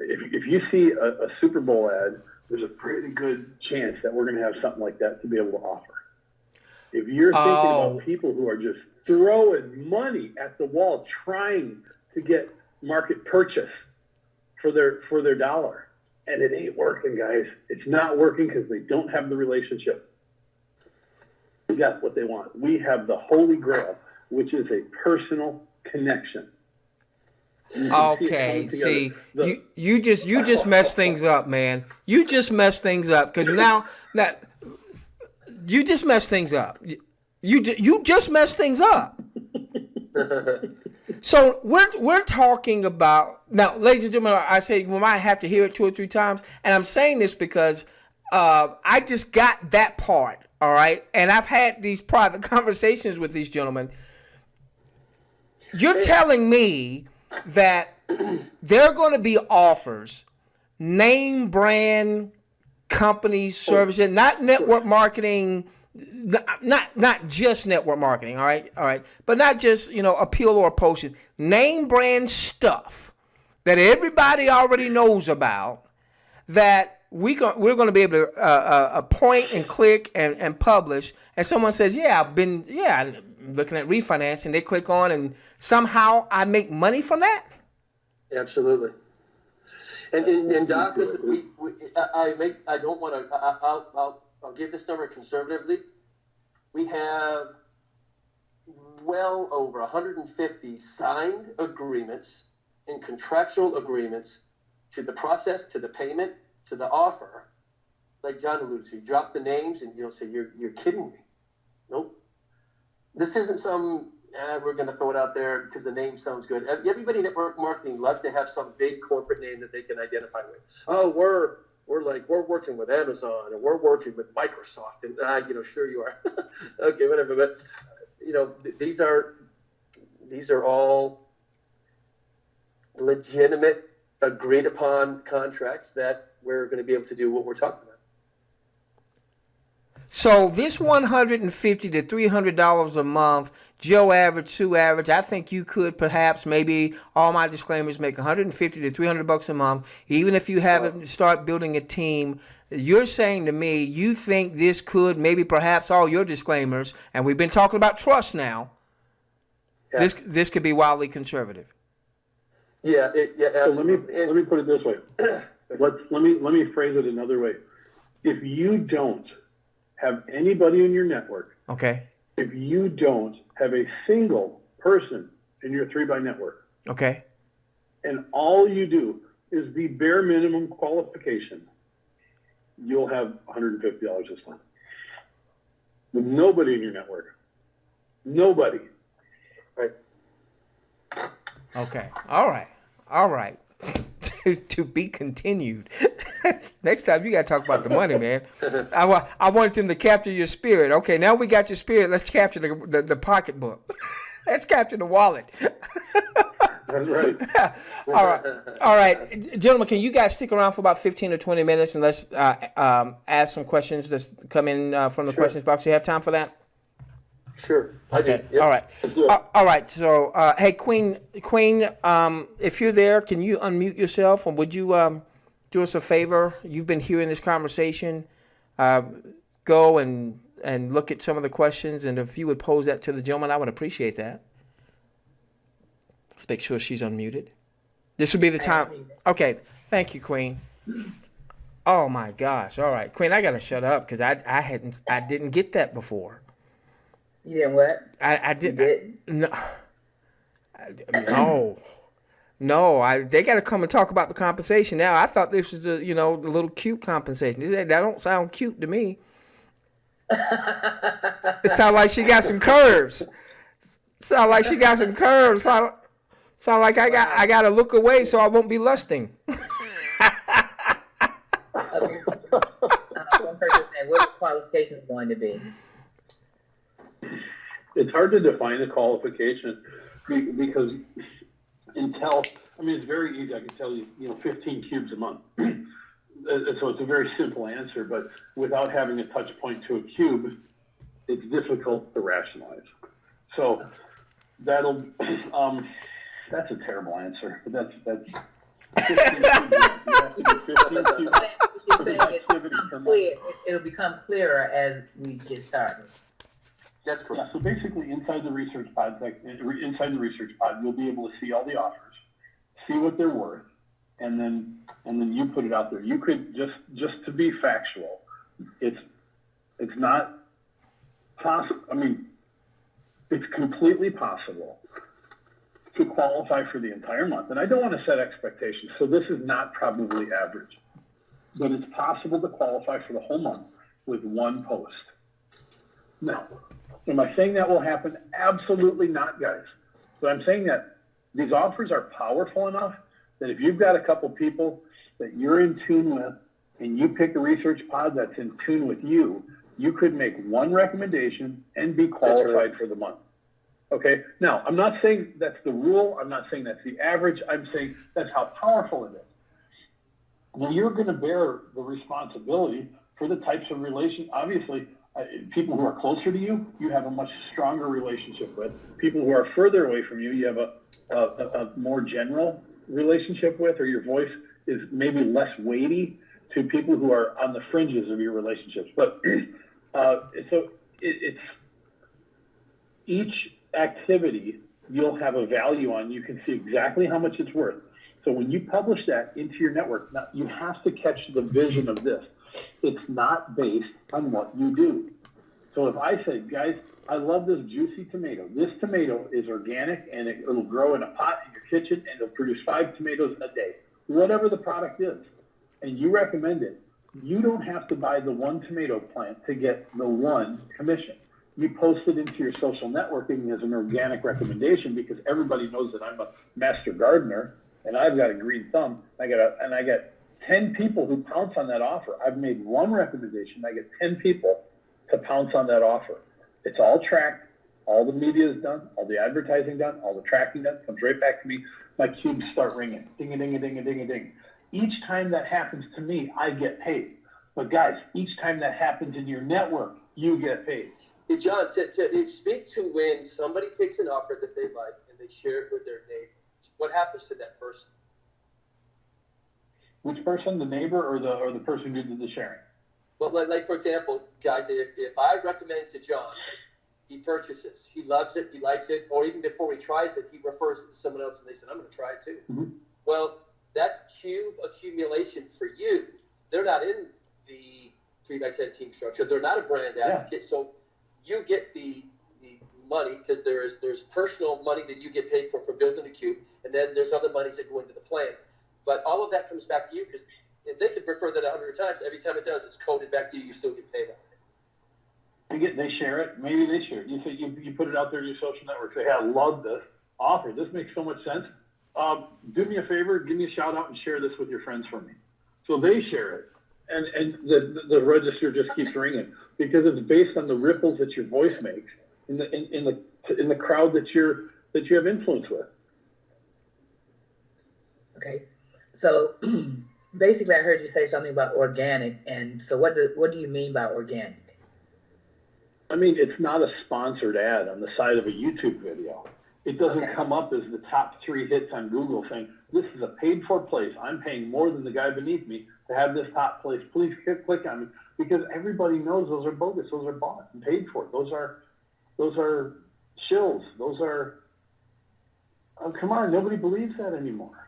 If you see a Super Bowl ad, there's a pretty good chance that we're going to have something like that to be able to offer. If you're thinking about people who are just throwing money at the wall trying to get market purchase for their dollar, and it ain't working, guys. It's not working because they don't have the relationship. That's what they want. We have the Holy Grail, which is a personal connection. Okay, see, you just messed things up, man. You just messed things up because now you just messed things up. You just messed things up. So we're talking about now, ladies and gentlemen. I say we might have to hear it 2 or 3 times, and I'm saying this because I just got that part. All right, and I've had these private conversations with these gentlemen. You're telling me that there are going to be offers, name brand companies, services, not network marketing, not just network marketing, all right, but not just appeal or potion, name brand stuff that everybody already knows about that we're going to be able to point and click and publish, and someone says, I'm looking at refinancing. They click on, and somehow I make money from that. Absolutely. And Doc, listen, I don't want to. I'll give this number conservatively. We have well over 150 signed agreements and contractual agreements to the process, to the payment, to the offer. Like John alluded to, you drop the names and you'll say, you're kidding me. Nope. This isn't some, we're going to throw it out there because the name sounds good. Everybody in network marketing loves to have some big corporate name that they can identify with. Oh, we're working with Amazon, and we're working with Microsoft, and sure you are. Okay, whatever. But these are all legitimate, agreed upon contracts that we're going to be able to do what we're talking about. So this $150 to $300 a month, Joe average, Sue average, I think you could perhaps maybe all my disclaimers make $150 to $300 a month, even if you haven't start building a team. You're saying to me, you think this could maybe perhaps all your disclaimers, and we've been talking about trust now. Yeah. This could be wildly conservative. Yeah, absolutely. So let me put it this way. Let me phrase it another way. If you don't have anybody in your network, okay, if you don't have a single person in your 3x network, okay, and all you do is the bare minimum qualification, you'll have $150 this month. With nobody in your network. Nobody. Right. Okay. All right. To be continued. Next time you got to talk about the money, man. I wanted them to capture your spirit. Okay, now we got your spirit. Let's capture the pocketbook. Let's capture the wallet. That's right. All right, gentlemen. Can you guys stick around for about 15 or 20 minutes and let's ask some questions that come in from the questions box? You have time for that? Sure. Okay. Yep. All right. All right. So, hey, Queen, if you're there, can you unmute yourself, and would you do us a favor? You've been hearing this conversation. Go and look at some of the questions, and if you would pose that to the gentleman, I would appreciate that. Let's make sure she's unmuted. This would be the time. Okay. Thank you, Queen. Oh my gosh. All right, Queen, I gotta shut up because I didn't get that before. You didn't what? I didn't. You did? No. No. No, they got to come and talk about the compensation now. I thought this was the little cute compensation. That don't sound cute to me. It sounds like she got some curves. Sound like I got to look away so I won't be lusting. One person saying, what the qualification is going to be? It's hard to define the qualification because it's very easy. I can tell you, 15 cubes a month. So it's a very simple answer, but without having a touch point to a cube, it's difficult to rationalize. So that's a terrible answer, but that's 15 cubes. It'll become clearer as we get started. That's correct. So basically, inside the research pod, you'll be able to see all the offers, see what they're worth, and then you put it out there. You could just to be factual, it's not possible. It's completely possible to qualify for the entire month. And I don't want to set expectations, so this is not probably average, but it's possible to qualify for the whole month with one post. Now, am I saying that will happen? Absolutely not, guys. But I'm saying that these offers are powerful enough that if you've got a couple people that you're in tune with and you pick a research pod that's in tune with you, you could make one recommendation and be qualified for the month. Okay? Now, I'm not saying that's the rule. I'm not saying that's the average. I'm saying that's how powerful it is. Now, you're going to bear the responsibility for the types of relation. Obviously, people who are closer to you, you have a much stronger relationship with. People who are further away from you, you have a more general relationship with, or your voice is maybe less weighty to people who are on the fringes of your relationships. But it's each activity you'll have a value on. You can see exactly how much it's worth. So when you publish that into your network, now you have to catch the vision of this. It's not based on what you do. So if I say, guys, I love this juicy tomato. This tomato is organic and it'll grow in a pot in your kitchen and it'll produce 5 tomatoes a day, whatever the product is, and you recommend it, you don't have to buy the one tomato plant to get the one commission. You post it into your social networking as an organic recommendation because everybody knows that I'm a master gardener and I've got a green thumb. I got 10 people who pounce on that offer. I've made one recommendation. I get 10 people to pounce on that offer. It's all tracked. All the media is done. All the advertising done. All the tracking done. Comes right back to me. My cubes start ringing. Ding-a-ding-a-ding-a-ding-a-ding. Each time that happens to me, I get paid. But guys, each time that happens in your network, you get paid. Hey, John, to speak to when somebody takes an offer that they like and they share it with their neighbor, what happens to that person? Which person, the neighbor or the person who did the sharing? Well, like for example, guys, if I recommend to John, he purchases, he loves it, he likes it, or even before he tries it, he refers it to someone else and they said, I'm going to try it too. Mm-hmm. Well, that's cube accumulation for you. They're not in the 3x10 team structure. They're not a brand advocate. Yeah. So you get the money because there's personal money that you get paid for building a cube, and then there's other monies that go into the plan. But all of that comes back to you because they could refer that 100 times. Every time it does, it's coded back to you. You still get paid on it. They share it. Maybe they share it. You say you put it out there in your social network. Say, hey, I love this offer. This makes so much sense. Do me a favor. Give me a shout out and share this with your friends for me. So they share it, and the register just keeps ringing because it's based on the ripples that your voice makes in the crowd that you have influence with. Okay. So basically, I heard you say something about organic, and so what do you mean by organic? I mean, it's not a sponsored ad on the side of a YouTube video. It doesn't come up as the top 3 hits on Google saying, this is a paid-for place. I'm paying more than the guy beneath me to have this top place. Please click on it. Because everybody knows those are bogus. Those are bought and paid for. Those are shills. Those are... Oh, come on, nobody believes that anymore.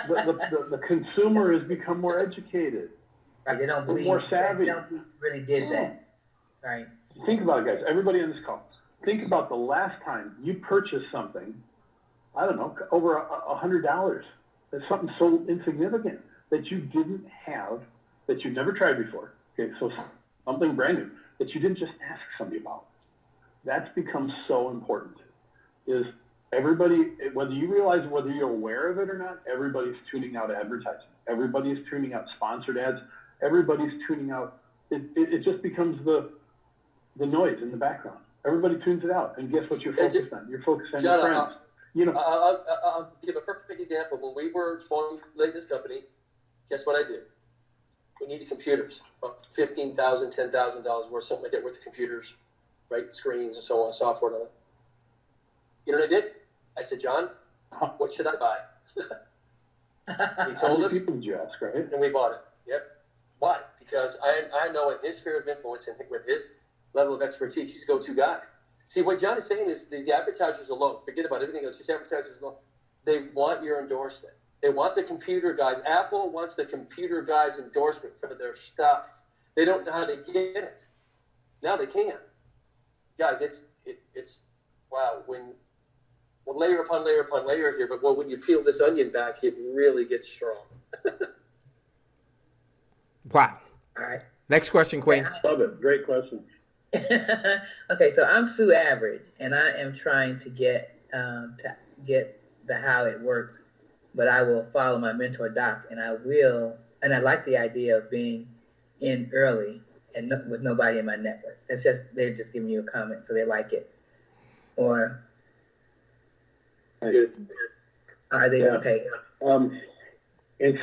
The consumer has become more educated. Right, they don't believe, more savvy. They don't really did that. Right. Think about it, guys. Everybody on this call. Think about the last time you purchased something I don't know, over $100. That's something so insignificant that you didn't have, that you never tried before. Okay, so something brand new that you didn't just ask somebody about. That's become so important. Is everybody, whether you realize, whether you're aware of it or not, everybody's tuning out advertising. Everybody's tuning out sponsored ads. Everybody's tuning out. It just becomes the noise in the background. Everybody tunes it out, and guess what you're focused on? You're focused on your friends. I'll give a perfect example. When we were formulating this company, guess what I did? We needed computers, about $15,000, $10,000 worth, something like that, worth of computers, right? Screens and so on, software and all that. You know what I did? I said, John, what should I buy? He told us, people did you ask, right? and we bought it. Yep. Why? Because I know in his sphere of influence and with his level of expertise, he's go-to guy. See, what John is saying is the advertisers alone, forget about everything else, just advertisers alone, they want your endorsement. They want the computer guys. Apple wants the computer guys' endorsement for their stuff. They don't know how to get it. Now they can. Guys, it's wow. Well, layer upon layer upon layer here, but when you peel this onion back, it really gets strong. Wow. All right. Next question, Queen. Love it. Great question. Okay, so I'm Sue Average, and I am trying to get the how it works, but I will follow my mentor Doc, and I like the idea of being in early and with nobody in my network. They're just giving you a comment, so they like it, or are they okay? And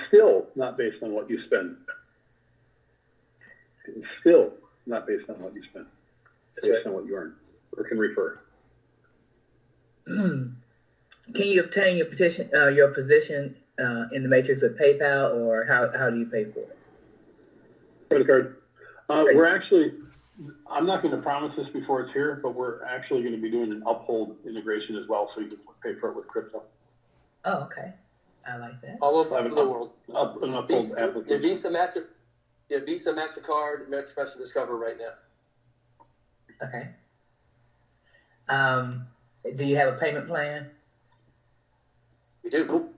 still not based on what you spend. And still not based on what you spend. Based on what you earn or can refer. Can you obtain your position in the matrix with PayPal, or how do you pay for it? Credit card. We're actually, I'm not going to promise this before it's here, but we're actually going to be doing an Uphold integration as well, so you can pay for it with crypto. Oh, okay. I like that. All over the world. An Uphold application. Visa, MasterCard, American Express, and Discover right now. Okay. Do you have a payment plan? We do.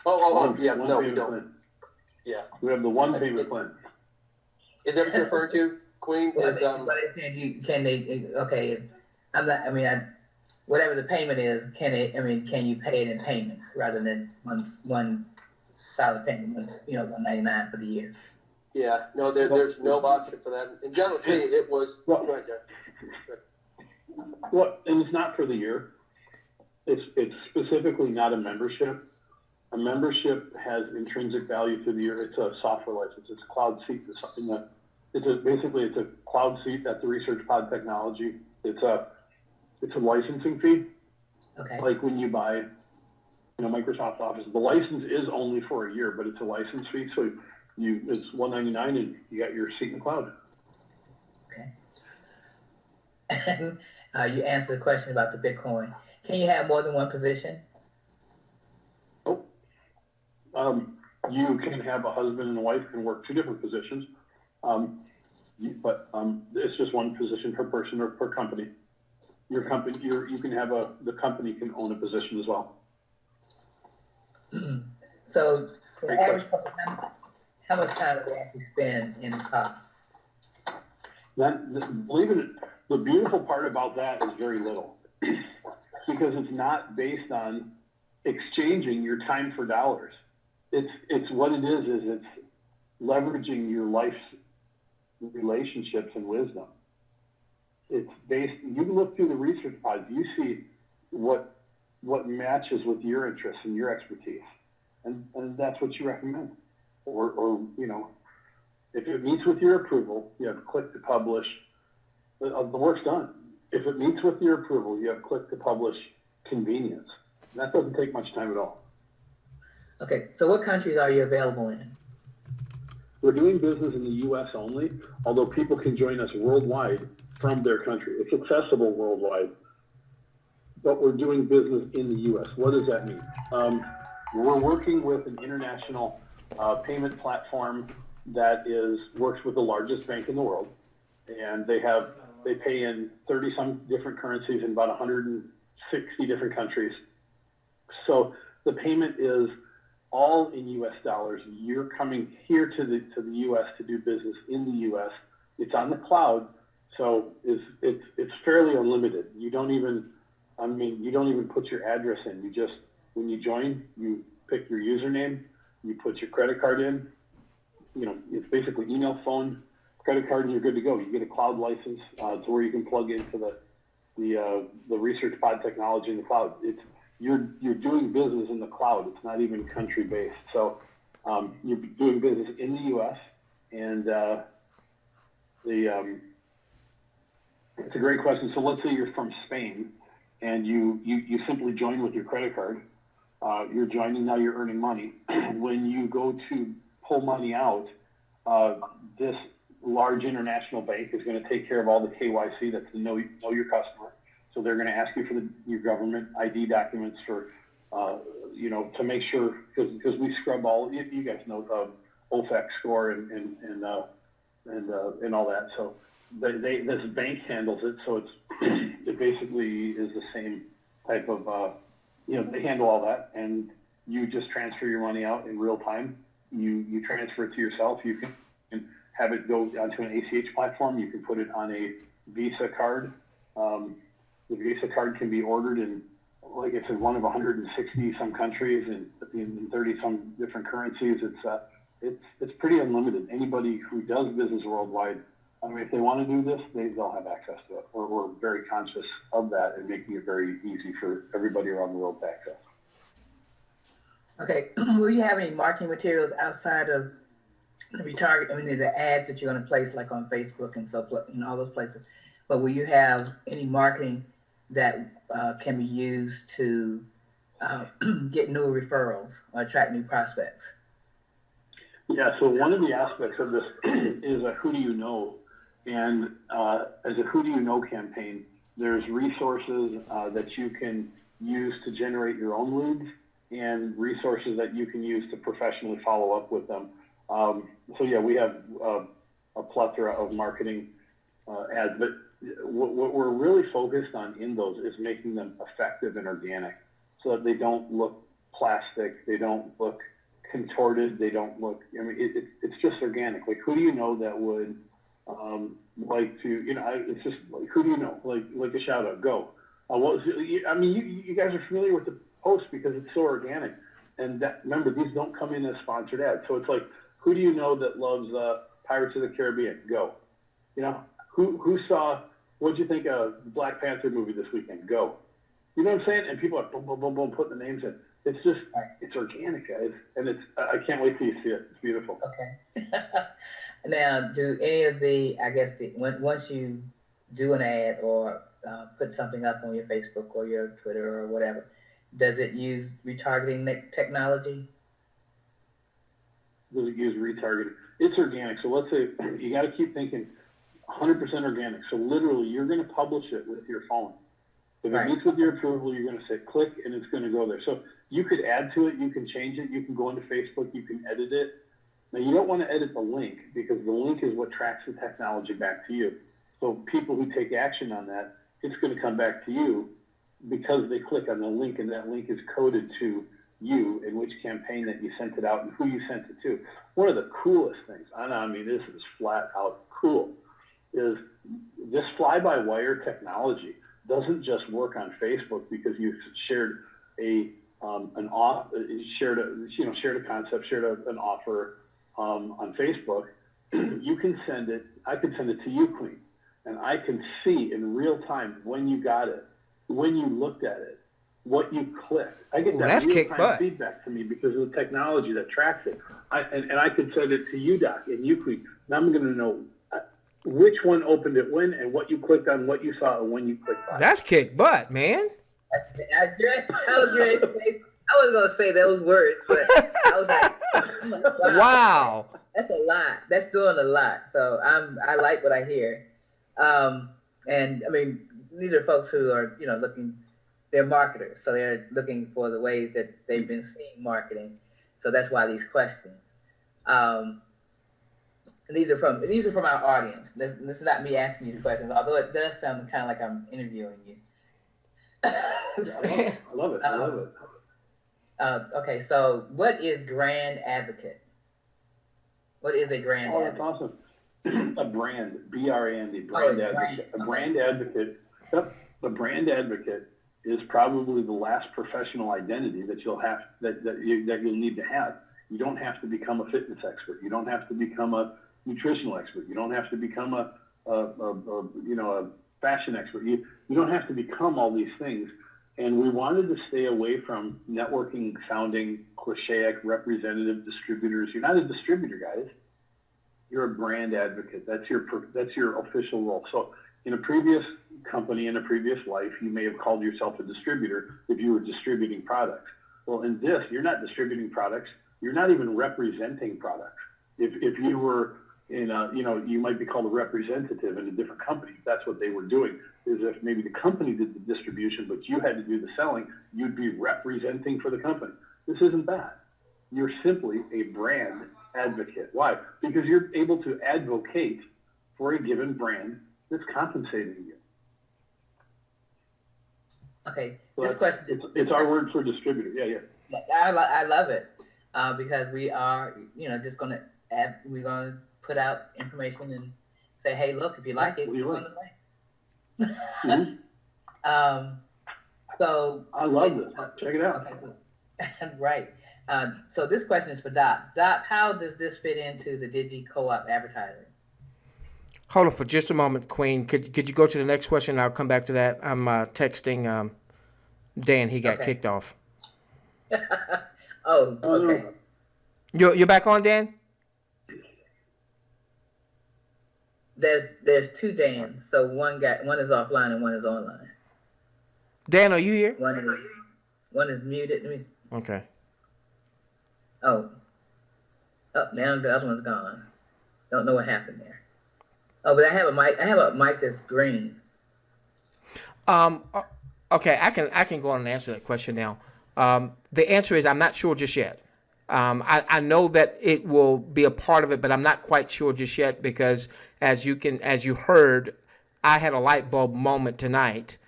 Yeah, no, we don't. Plan. Yeah. We have the one payment plan. Is that what you're referring to, Queen? Whatever the payment is, can you pay it in payments rather than one solid payment, $199 for the year? Yeah, no, there's no option for that. And John will tell you, it was. Go ahead, John. Well, and it's not for the year. It's specifically not a membership. A membership has intrinsic value through the year. It's a software license. It's a cloud seat. It's something that basically it's a cloud seat. That's the research pod technology. It's a licensing fee. Okay. Like when you buy, Microsoft Office, the license is only for a year, but it's a license fee. So it's $199 and you got your seat in the cloud. Okay. You answered the question about the Bitcoin. Can you have more than one position? You can have a husband and a wife can work two different positions, but it's just one position per person or per company. Your company, you can have the company can own a position as well. So, for the average person, how much time do they actually spend in the car? Believe it, the beautiful part about that is very little, because it's not based on exchanging your time for dollars. It's what it is it's leveraging your life's relationships and wisdom. It's based, you can look through the research pods, you see what matches with your interests and your expertise. And that's what you recommend. Or if it meets with your approval, you have click to publish. The work's done. If it meets with your approval, you have click to publish convenience. And that doesn't take much time at all. Okay, so what countries are you available in? We're doing business in the U.S. only, although people can join us worldwide from their country. It's accessible worldwide, but we're doing business in the U.S. What does that mean? We're working with an international payment platform that works with the largest bank in the world, and they pay in 30-some different currencies in about 160 different countries. So the payment is all in U.S. dollars. You're coming here to the U.S. to do business in the U.S. It's on the cloud, so it's fairly unlimited. You don't even put your address in. You just, when you join, you pick your username, you put your credit card in. It's basically email, phone, credit card, and you're good to go. You get a cloud license to where you can plug into the research pod technology in the cloud. You're doing business in the cloud. It's not even country based. So you're doing business in the U.S. and it's a great question. So let's say you're from Spain and you simply join with your credit card. You're joining, now you're earning money. When you go to pull money out, this large international bank is going to take care of all the KYC, that's the know your customer. So they're going to ask you for your government ID documents for, to make sure, because we scrub all, you guys know, OFAC score and all that. So this bank handles it. So it basically is the same type of, they handle all that, and you just transfer your money out in real time. You transfer it to yourself. You can have it go onto an ACH platform. You can put it on a Visa card. The Visa card can be ordered in, like I said, one of 160 some countries and in 30 some different currencies. It's pretty unlimited. Anybody who does business worldwide, if they want to do this, they'll have access to it. We're very conscious of that and making it very easy for everybody around the world to access. Okay, will you have any marketing materials outside of the retarget, the ads that you're going to place like on Facebook and all those places, but will you have any marketing that can be used to get new referrals or attract new prospects? Yeah, so one of the aspects of this is a who do you know, and as a who do you know campaign, there's resources that you can use to generate your own leads and resources that you can use to professionally follow up with them. So yeah, we have a plethora of marketing ads, but what we're really focused on in those is making them effective and organic so that they don't look plastic, they don't look contorted, they don't look, it's just organic. Like, who do you know that would like to, it's just like, who do you know? Like a shout out, go. You guys are familiar with the post because it's so organic. And remember, these don't come in as sponsored ads. So it's like, who do you know that loves Pirates of the Caribbean? Go. Who saw, what'd you think of the Black Panther movie this weekend? Go. You know what I'm saying? And people are boom, boom, boom, boom, putting the names in. It's just, it's organic, guys. And I can't wait till you see it. It's beautiful. Okay. Now, do any of once you do an ad or put something up on your Facebook or your Twitter or whatever, does it use retargeting technology? Does it use retargeting? It's organic. So let's say you got to keep thinking 100% organic. So literally, you're going to publish it with your phone. If it meets with your approval, you're going to say click, and it's going to go there. So you could add to it, you can change it, you can go into Facebook, you can edit it. Now, you don't want to edit the link because the link is what tracks the technology back to you. So people who take action on that, it's going to come back to you because they click on the link, and that link is coded to you in which campaign that you sent it out and who you sent it to. One of the coolest things, this is flat out cool, is this fly-by-wire technology doesn't just work on Facebook because you shared an offer on Facebook. You can send it. I can send it to you, Queen, and I can see in real time when you got it, when you looked at it, what you clicked. I get that real-time feedback to me because of the technology that tracks it. And I could send it to you, Doc, and you, Queen. Now I'm going to know which one opened it when and what you clicked on, what you saw, and when you clicked on. That's kick butt, man. I was going to say those words, but I was like, wow. That's a lot. That's doing a lot. So I like what I hear. And these are folks who are, looking, they're marketers. So they're looking for the ways that they've been seeing marketing. So that's why these questions. And these are from our audience. This is not me asking you the questions, although it does sound kind of like I'm interviewing you. I love it. Okay, so what is grand advocate? What is a grand Oh, advocate? that's awesome. A brand, B-R-A-N-D, Oh, brand advocate. A okay. brand advocate, yep, a brand advocate is probably the last professional identity that you'll have, that you'll need to have. You don't have to become a fitness expert. You don't have to become a nutritional expert. You don't have to become a fashion expert. You don't have to become all these things. And we wanted to stay away from networking sounding clichéic representative distributors. You're not a distributor, guys. You're a brand advocate. That's your official role. So in a previous company, in a previous life, you may have called yourself a distributor if you were distributing products. Well, in this, you're not distributing products. You're not even representing products. If you were in a, you might be called a representative in a different company. That's what they were doing. Is if maybe the company did the distribution, but you had to do the selling, you'd be representing for the company. This isn't that. You're simply a brand advocate. Why? Because you're able to advocate for a given brand that's compensating you. Okay, So this question. It's our word for distributor. Yeah. I love it because we are, just gonna we're gonna put out information and say, hey, look, if you like it, you're on the link. Mm-hmm. So I love this. Check it out. Okay. Right. So this question is for Doc. Doc, how does this fit into the Digi co-op advertising? Hold on for just a moment, Queen. Could you go to the next question? I'll come back to that. I'm texting Dan. He got kicked off. Oh, okay. You're back on, Dan? There's two Dans, so one is offline and one is online. Dan, are you here? One is muted. Okay. Oh, now the other one's gone. Don't know what happened there. Oh, but I have a mic that's green. Okay, I can go on and answer that question now. The answer is I'm not sure just yet. I know that it will be a part of it, but I'm not quite sure just yet because as you heard, I had a light bulb moment tonight.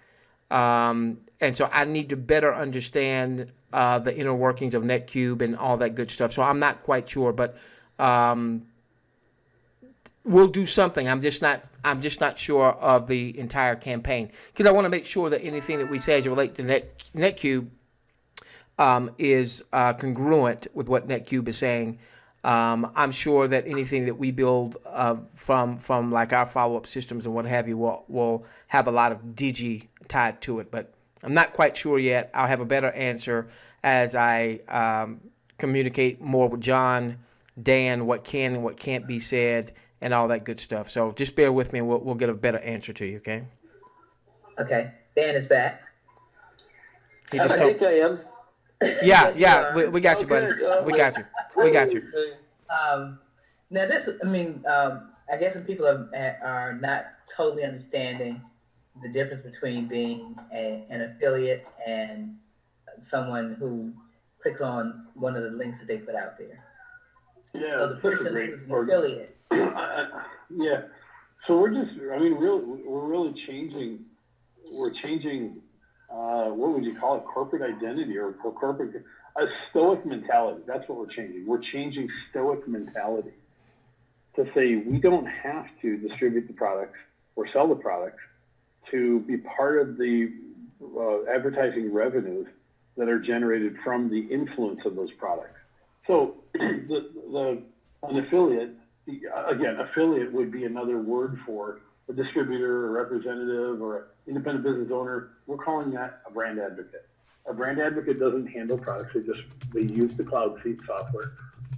And so I need to better understand the inner workings of NetQube and all that good stuff. So I'm not quite sure, but we'll do something. I'm just not sure of the entire campaign because I want to make sure that anything that we say as it relates to NetQube is congruent with what NetQube is saying. I'm sure that anything that we build from like our follow-up systems and what have you will have a lot of Digi tied to it, but I'm not quite sure yet. I'll have a better answer as I communicate more with John, Dan, what can and what can't be said, and all that good stuff. So just bear with me, and we'll get a better answer to you, okay? Okay, Dan is back. I think I am. Yeah, we got you, buddy. We got you. Now this, I guess some people are not totally understanding the difference between being an affiliate and someone who clicks on one of the links that they put out there. Yeah, so the person who's an affiliate. Yeah. So we're really changing. We're changing. What would you call it? Corporate identity or corporate a stoic mentality. That's what we're changing. We're changing stoic mentality to say we don't have to distribute the products or sell the products to be part of the advertising revenues that are generated from the influence of those products. So an affiliate, again, affiliate would be another word for a distributor or representative or an independent business owner. We're calling that a brand advocate. A brand advocate doesn't handle products. They use the cloud seed software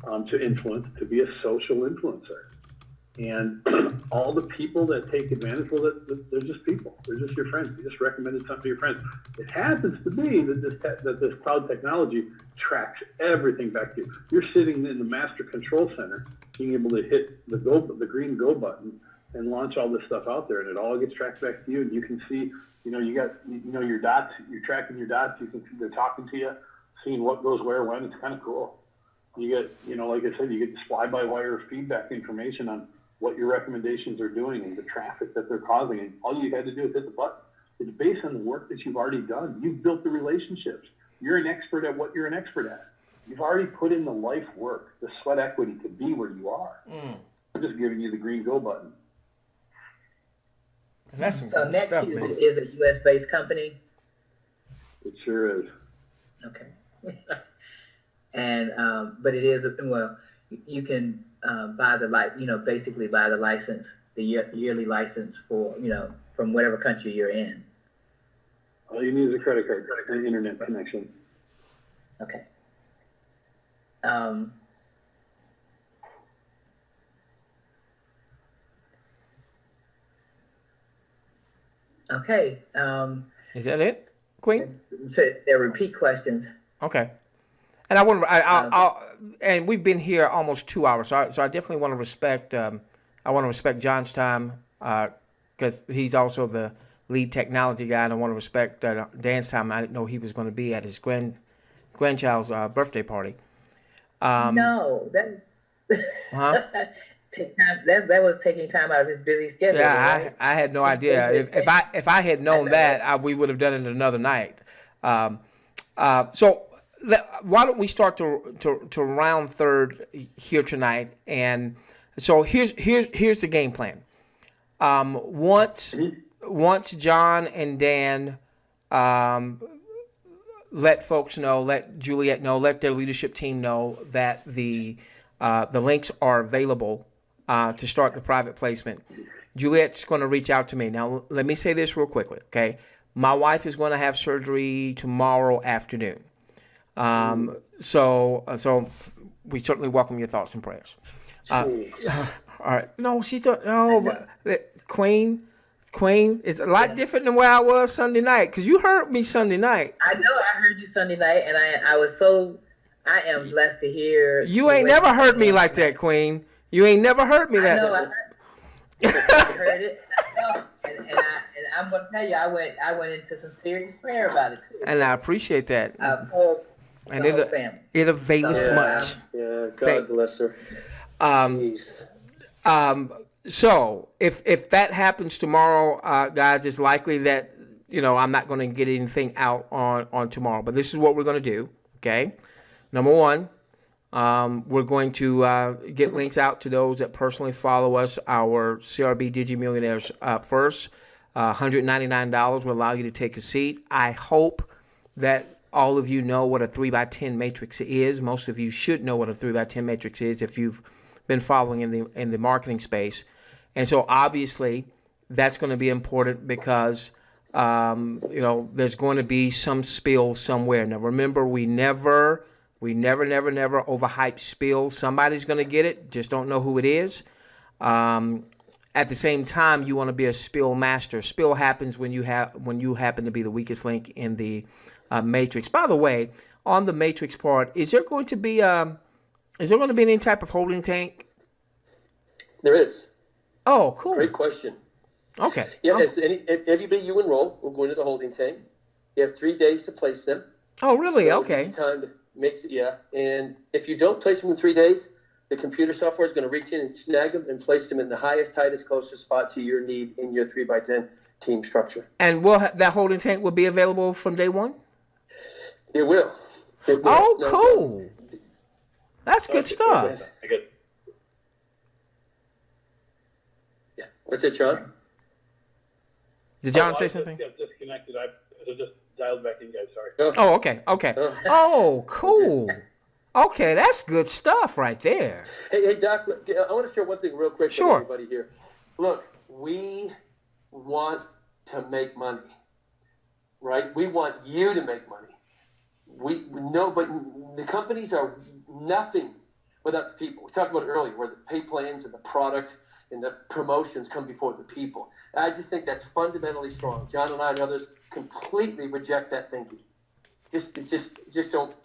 to influence, to be a social influencer. And all the people that take advantage, well, they're just people. They're just your friends. You just recommended something to your friends. It happens to be that this cloud technology tracks everything back to you. You're sitting in the master control center, being able to hit the green go button and launch all this stuff out there, and it all gets tracked back to you. And you can see, your dots. You're tracking your dots. You can see they're talking to you, seeing what goes where, when. It's kind of cool. You get, like I said, you get this fly-by-wire feedback information on what your recommendations are doing and the traffic that they're causing. And all you had to do is hit the button. It's based on the work that you've already done. You've built the relationships. You're an expert at what you're an expert at. You've already put in the life work, the sweat equity to be where you are. I'm just giving you the green go button. And that's some So good stuff, NetQube man. is a U.S.-based company. It sure is. Okay. And but it is well, you can buy the basically buy the license, the yearly license for from whatever country you're in. All you need is a credit card and internet connection. Okay. Okay. Is that it, Queen? So there are repeat questions. Okay. And I want to, and we've been here almost 2 hours, so I definitely want to respect. I want to respect John's time because he's also the lead technology guy, and I want to respect Dan's time. I didn't know he was going to be at his grandchild's birthday party. No, that. Huh? Take time. That was taking time out of his busy schedule. Yeah, right? I had no idea. If I had known that, we would have done it another night. So why don't we start to round third here tonight? And so here's the game plan. Once John and Dan let folks know, let Juliet know, let their leadership team know that the links are available to start the private placement. Juliet's going to reach out to me. Now, let me say this real quickly, okay? My wife is going to have surgery tomorrow afternoon. So we certainly welcome your thoughts and prayers. All right. No, she's Queen. It's a lot different than where I was Sunday night, because you heard me Sunday night. I know I heard you Sunday night, and I am blessed to hear. You ain't never heard me like that, Queen. You ain't never heard me that. I know, I heard it. And I'm gonna tell you, I went into some serious prayer about it too. And I appreciate that. For the whole family. It availeth much. Yeah, God bless her. Jeez. So if that happens tomorrow, guys, it's likely that I'm not going to get anything out on tomorrow. But this is what we're going to do. Okay, number one, we're going to get links out to those that personally follow us. Our CRB Digi Millionaires first, $199 will allow you to take a seat. I hope that all of you know what a 3x10 matrix is. Most of you should know what a 3x10 matrix is if you've been following in the marketing space. And so obviously that's going to be important because there's going to be some spill somewhere. Now remember, we never overhype spills. Somebody's going to get it, just don't know who it is. At the same time, you want to be a spill master. Spill happens when you happen to be the weakest link in the matrix. By the way, on the matrix part, is there going to be any type of holding tank? There is. Oh, cool. Great question. Okay. Yeah, everybody you enroll will go into the holding tank. You have 3 days to place them. Oh, really? So okay. Time makes it, yeah. And if you don't place them in 3 days, the computer software is going to reach in and snag them and place them in the highest, tightest, closest spot to your need in your 3x10 team structure. And that holding tank will be available from day one? It will. Oh, cool. That's good stuff. Yeah. What's it, John? Did John say something? I got disconnected. I just dialed back in, guys. Sorry. Oh, okay. Oh, cool. Okay, that's good stuff right there. Hey, Doc, I want to share one thing real quick with everybody here. Look, we want to make money, right? We want you to make money. We know, but the companies are nothing without the people. We talked about it earlier, where the pay plans and the product and the promotions come before the people. I just think that's fundamentally strong. John and I and others completely reject that thinking. Just don't.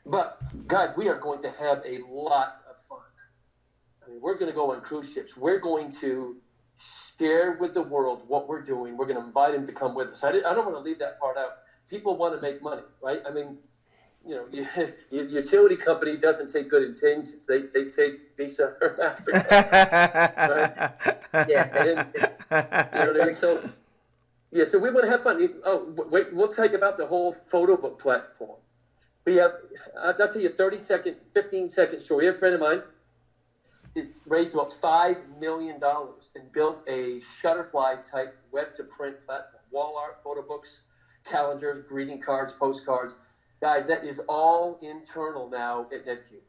But guys, we are going to have a lot of fun. I mean, we're going to go on cruise ships. We're going to share with the world what we're doing. We're going to invite them to come with us. I don't want to leave that part out. People want to make money, right? I mean, your utility company doesn't take good intentions. They take Visa or MasterCard. Right? Yeah. And, what I mean? So, Yeah, so we want to have fun. Oh, wait, we'll tell you about the whole photo book platform. We have, I'll tell you a 30-second, 15-second story. We have a friend of mine who's raised about $5 million and built a Shutterfly-type web-to-print platform. Wall art, photo books, calendars, greeting cards, postcards. Guys, that is all internal now at NetQube.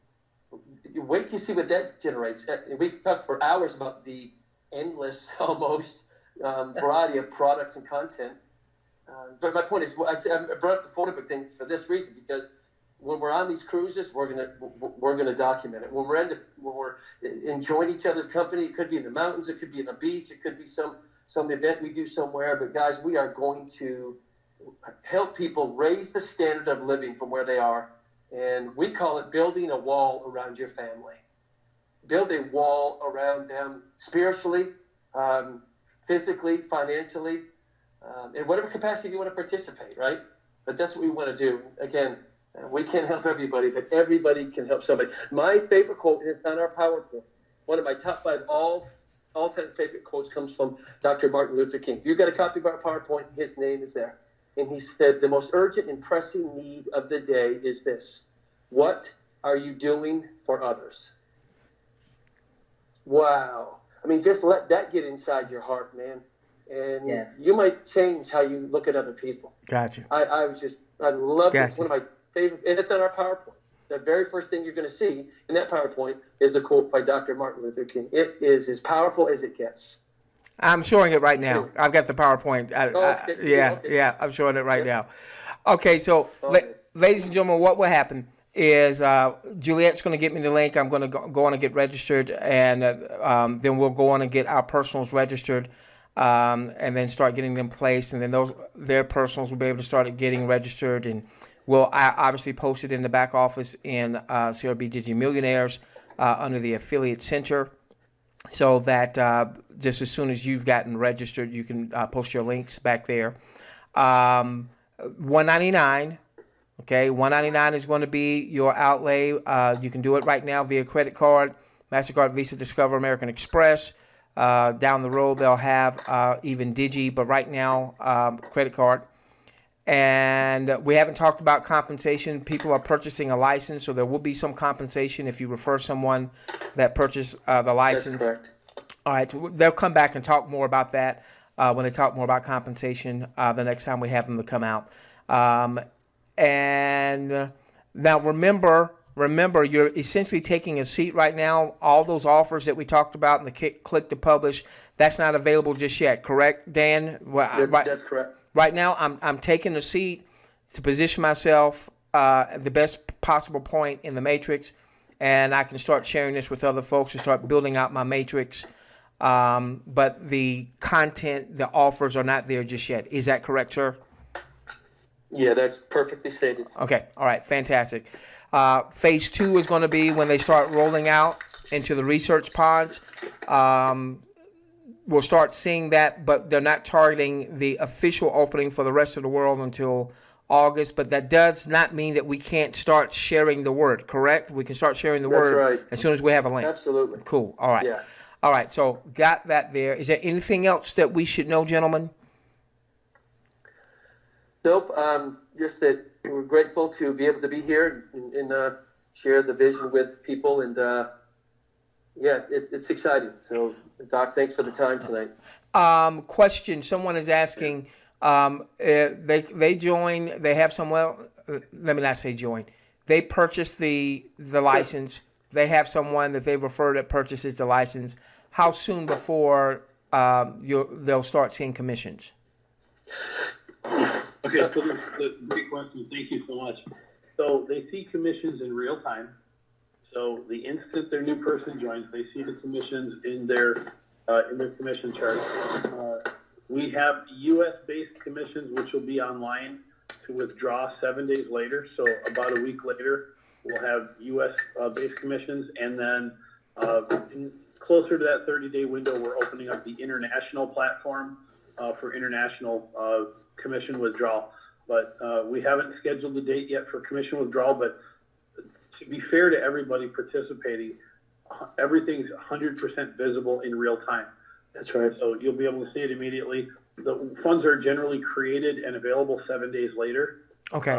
Wait to see what that generates. We can talk for hours about the endless, almost, variety of products and content. But my point is, I brought up the photo book thing for this reason, because when we're on these cruises, we're gonna document it. When we're enjoying each other's company, it could be in the mountains, it could be in the beach, it could be some event we do somewhere. But guys, we are going to help people raise the standard of living from where they are, and we call it building a wall around your family. Build a wall around them spiritually, physically, financially, in whatever capacity you want to participate, right? But that's what we want to do. Again, we can't help everybody, but everybody can help somebody. My favorite quote, and it's on our PowerPoint, one of my top 5 all-time favorite quotes comes from Dr. Martin Luther King. If you've got a copy of our PowerPoint, his name is there. And he said, the most urgent and pressing need of the day is this: what are you doing for others? Wow. I mean, just let that get inside your heart, man. And you might change how you look at other people. Gotcha. I love it. It's one of my favorite, and it's on our PowerPoint. The very first thing you're going to see in that PowerPoint is a quote by Dr. Martin Luther King. It is as powerful as it gets. I'm showing it right now. I've got the PowerPoint. Yeah, I'm showing it right now. Okay, so ladies and gentlemen, what will happen is Juliet's going to get me the link. I'm going to go on and get registered, and then we'll go on and get our personals registered, and then start getting them placed, and then their personals will be able to start getting registered, and we'll obviously post it in the back office in CRB Digi Millionaires under the Affiliate Center, so that just as soon as you've gotten registered, you can post your links back there. $199. Okay, $199 is going to be your outlay. You can do it right now via credit card, MasterCard, Visa, Discover, American Express. Down the road, they'll have even Digi, but right now, credit card. And we haven't talked about compensation. People are purchasing a license, so there will be some compensation if you refer someone that purchased the license. That's correct. All right, they'll come back and talk more about that when they talk more about compensation the next time we have them to come out. And now remember, you're essentially taking a seat right now. All those offers that we talked about in the click to publish, that's not available just yet, correct, Dan? That's correct. Right now, I'm taking a seat to position myself at the best possible point in the matrix, and I can start sharing this with other folks and start building out my matrix. But the content, the offers are not there just yet. Is that correct, sir? Yeah, that's perfectly stated. Okay. All right. Fantastic. Phase 2 is going to be when they start rolling out into the research pods. We'll start seeing that, but they're not targeting the official opening for the rest of the world until August. But that does not mean that we can't start sharing the word, correct? We can start sharing the word as soon as we have a link. Absolutely. Cool. All right. Yeah. All right. So got that there. Is there anything else that we should know, gentlemen? Nope. Just that we're grateful to be able to be here and share the vision with people. And it's exciting. So, Doc, thanks for the time tonight. Question. Someone is asking, they join, they have someone, let me not say join. They purchase the license. They have someone that they refer that purchases the license. How soon before they'll start seeing commissions? Okay, so the great question. Thank you so much. So they see commissions in real time. So the instant their new person joins, they see the commissions in their commission chart. We have U.S.-based commissions, which will be online to withdraw 7 days later. So about a week later, we'll have U.S.-based commissions, and then closer to that 30-day window, we're opening up the international platform for international commission withdrawal. But we haven't scheduled the date yet for commission withdrawal, but to be fair to everybody participating, everything's 100% visible in real time. That's right. So you'll be able to see it immediately. the funds are generally created and available 7 days later. Okay.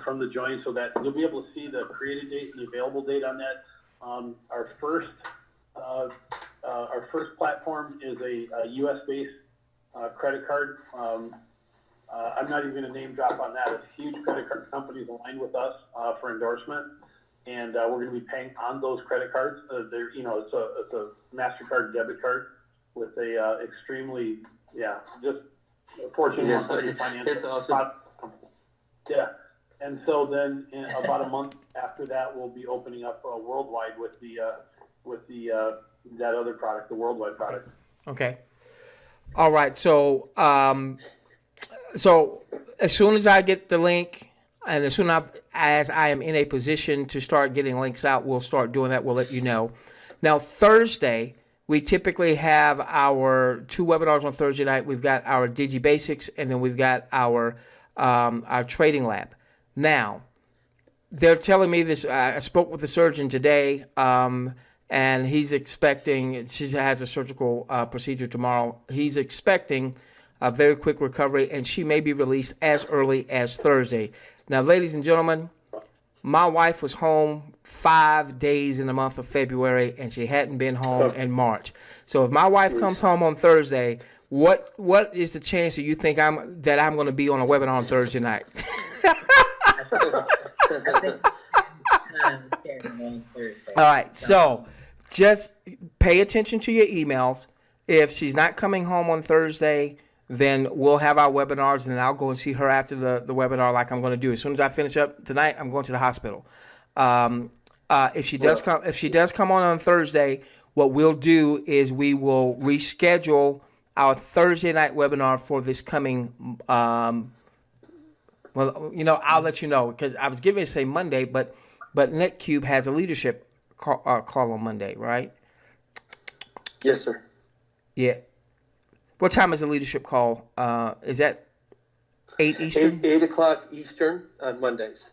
From the join, so that you'll be able to see the created date and the available date on that. Our first platform is a U.S.-based credit card. I'm not even going to name drop on that. It's huge credit card companies aligned with us for endorsement, and we're going to be paying on those credit cards. It's a MasterCard debit card with a extremely, just Fortune 100 financial. It's awesome. Yeah. And so then, in about a month after that, we'll be opening up worldwide with that other product, the worldwide product. Okay. All right. So, so as soon as I get the link, and as soon as I am in a position to start getting links out, we'll start doing that. We'll let you know. Now, Thursday, we typically have our 2 webinars on Thursday night. We've got our Digi Basics, and then we've got our trading lab. Now, they're telling me this. I spoke with the surgeon today, and he's expecting, she has a surgical procedure tomorrow. He's expecting a very quick recovery, and she may be released as early as Thursday. Now, ladies and gentlemen, my wife was home 5 days in the month of February, and she hadn't been home in March. So if my wife comes home on Thursday, what is the chance that you think I'm going to be on a webinar on Thursday night? All right, so just pay attention to your emails. If she's not coming home on Thursday, then we'll have our webinars, and I'll go and see her after the webinar like I'm going to do. As soon as I finish up tonight, I'm going to the hospital. If she does come on Thursday, what we'll do is we will reschedule our Thursday night webinar for this coming well, I'll let you know, because I was getting ready to say Monday, but NetQube has a leadership call on Monday, right? Yes, sir. Yeah. What time is the leadership call? Is that 8 Eastern? 8 o'clock Eastern on Mondays.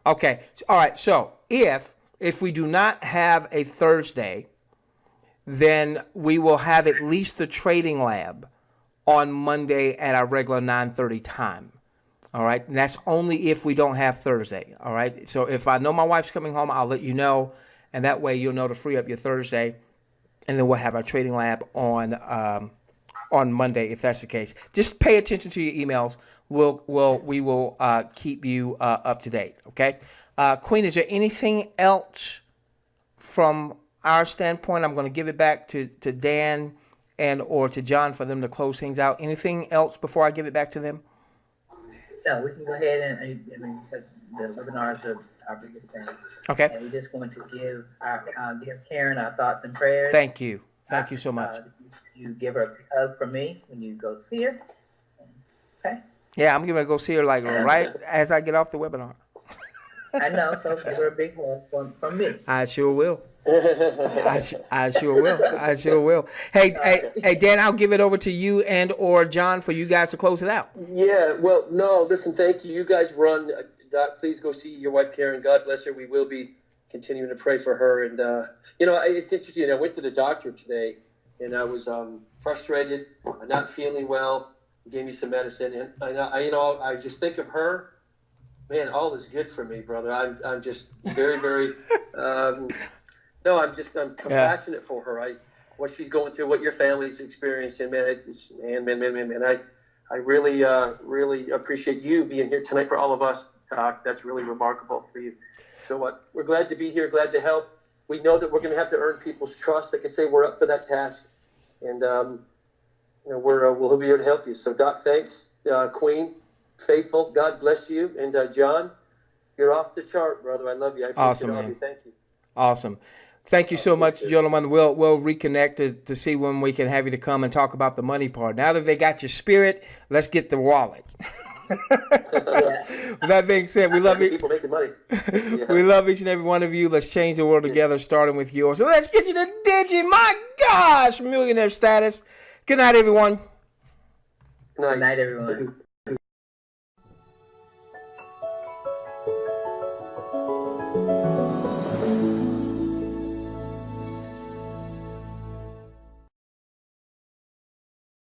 Okay. All right. So if we do not have a Thursday, then we will have at least the trading lab on Monday at our regular 9:30 time. All right, and that's only if we don't have Thursday. All right, so if I know my wife's coming home, I'll let you know, and that way you'll know to free up your Thursday, and then we'll have our trading lab on Monday if that's the case. Just pay attention to your emails. We will keep you up to date. Okay, Queen, is there anything else from our standpoint? I'm going to give it back to Dan or to John for them to close things out. Anything else before I give it back to them? No, we can go ahead and because the webinars are our biggest thing. Okay. And we're just going to give Karen our thoughts and prayers. Thank you. Thank you so much. You give her a hug from me when you go see her. Okay. Yeah, I'm going to go see her like right as I get off the webinar. I know, so give her a big one from me. I sure will. I sure will. I sure will. Hey, Dan, I'll give it over to you and or John for you guys to close it out. Yeah, well, no, listen, thank you. You guys run. Doc, please go see your wife, Karen. God bless her. We will be continuing to pray for her. And, it's interesting. I went to the doctor today, and I was frustrated, not feeling well. He gave me some medicine. And, I just think of her. Man, all is good for me, brother. I'm just very, very no, I'm compassionate for her. What she's going through, what your family's experiencing, man. I really, really appreciate you being here tonight for all of us. That's really remarkable for you. So we're glad to be here, glad to help. We know that we're going to have to earn people's trust. Like I say, we're up for that task, and we'll be here to help you. So, Doc, thanks, Queen, faithful. God bless you, and John, you're off the chart, brother. I love you. I appreciate awesome, man. You. Thank you. Awesome. Thank you so much, gentlemen. We'll reconnect to see when we can have you to come and talk about the money part. Now that they got your spirit, let's get the wallet. With that being said, we love you. People making money. Yeah. We love each and every one of you. Let's change the world together, starting with yours. So let's get you to Digi. My gosh, millionaire status. Good night, everyone. Good night, everyone.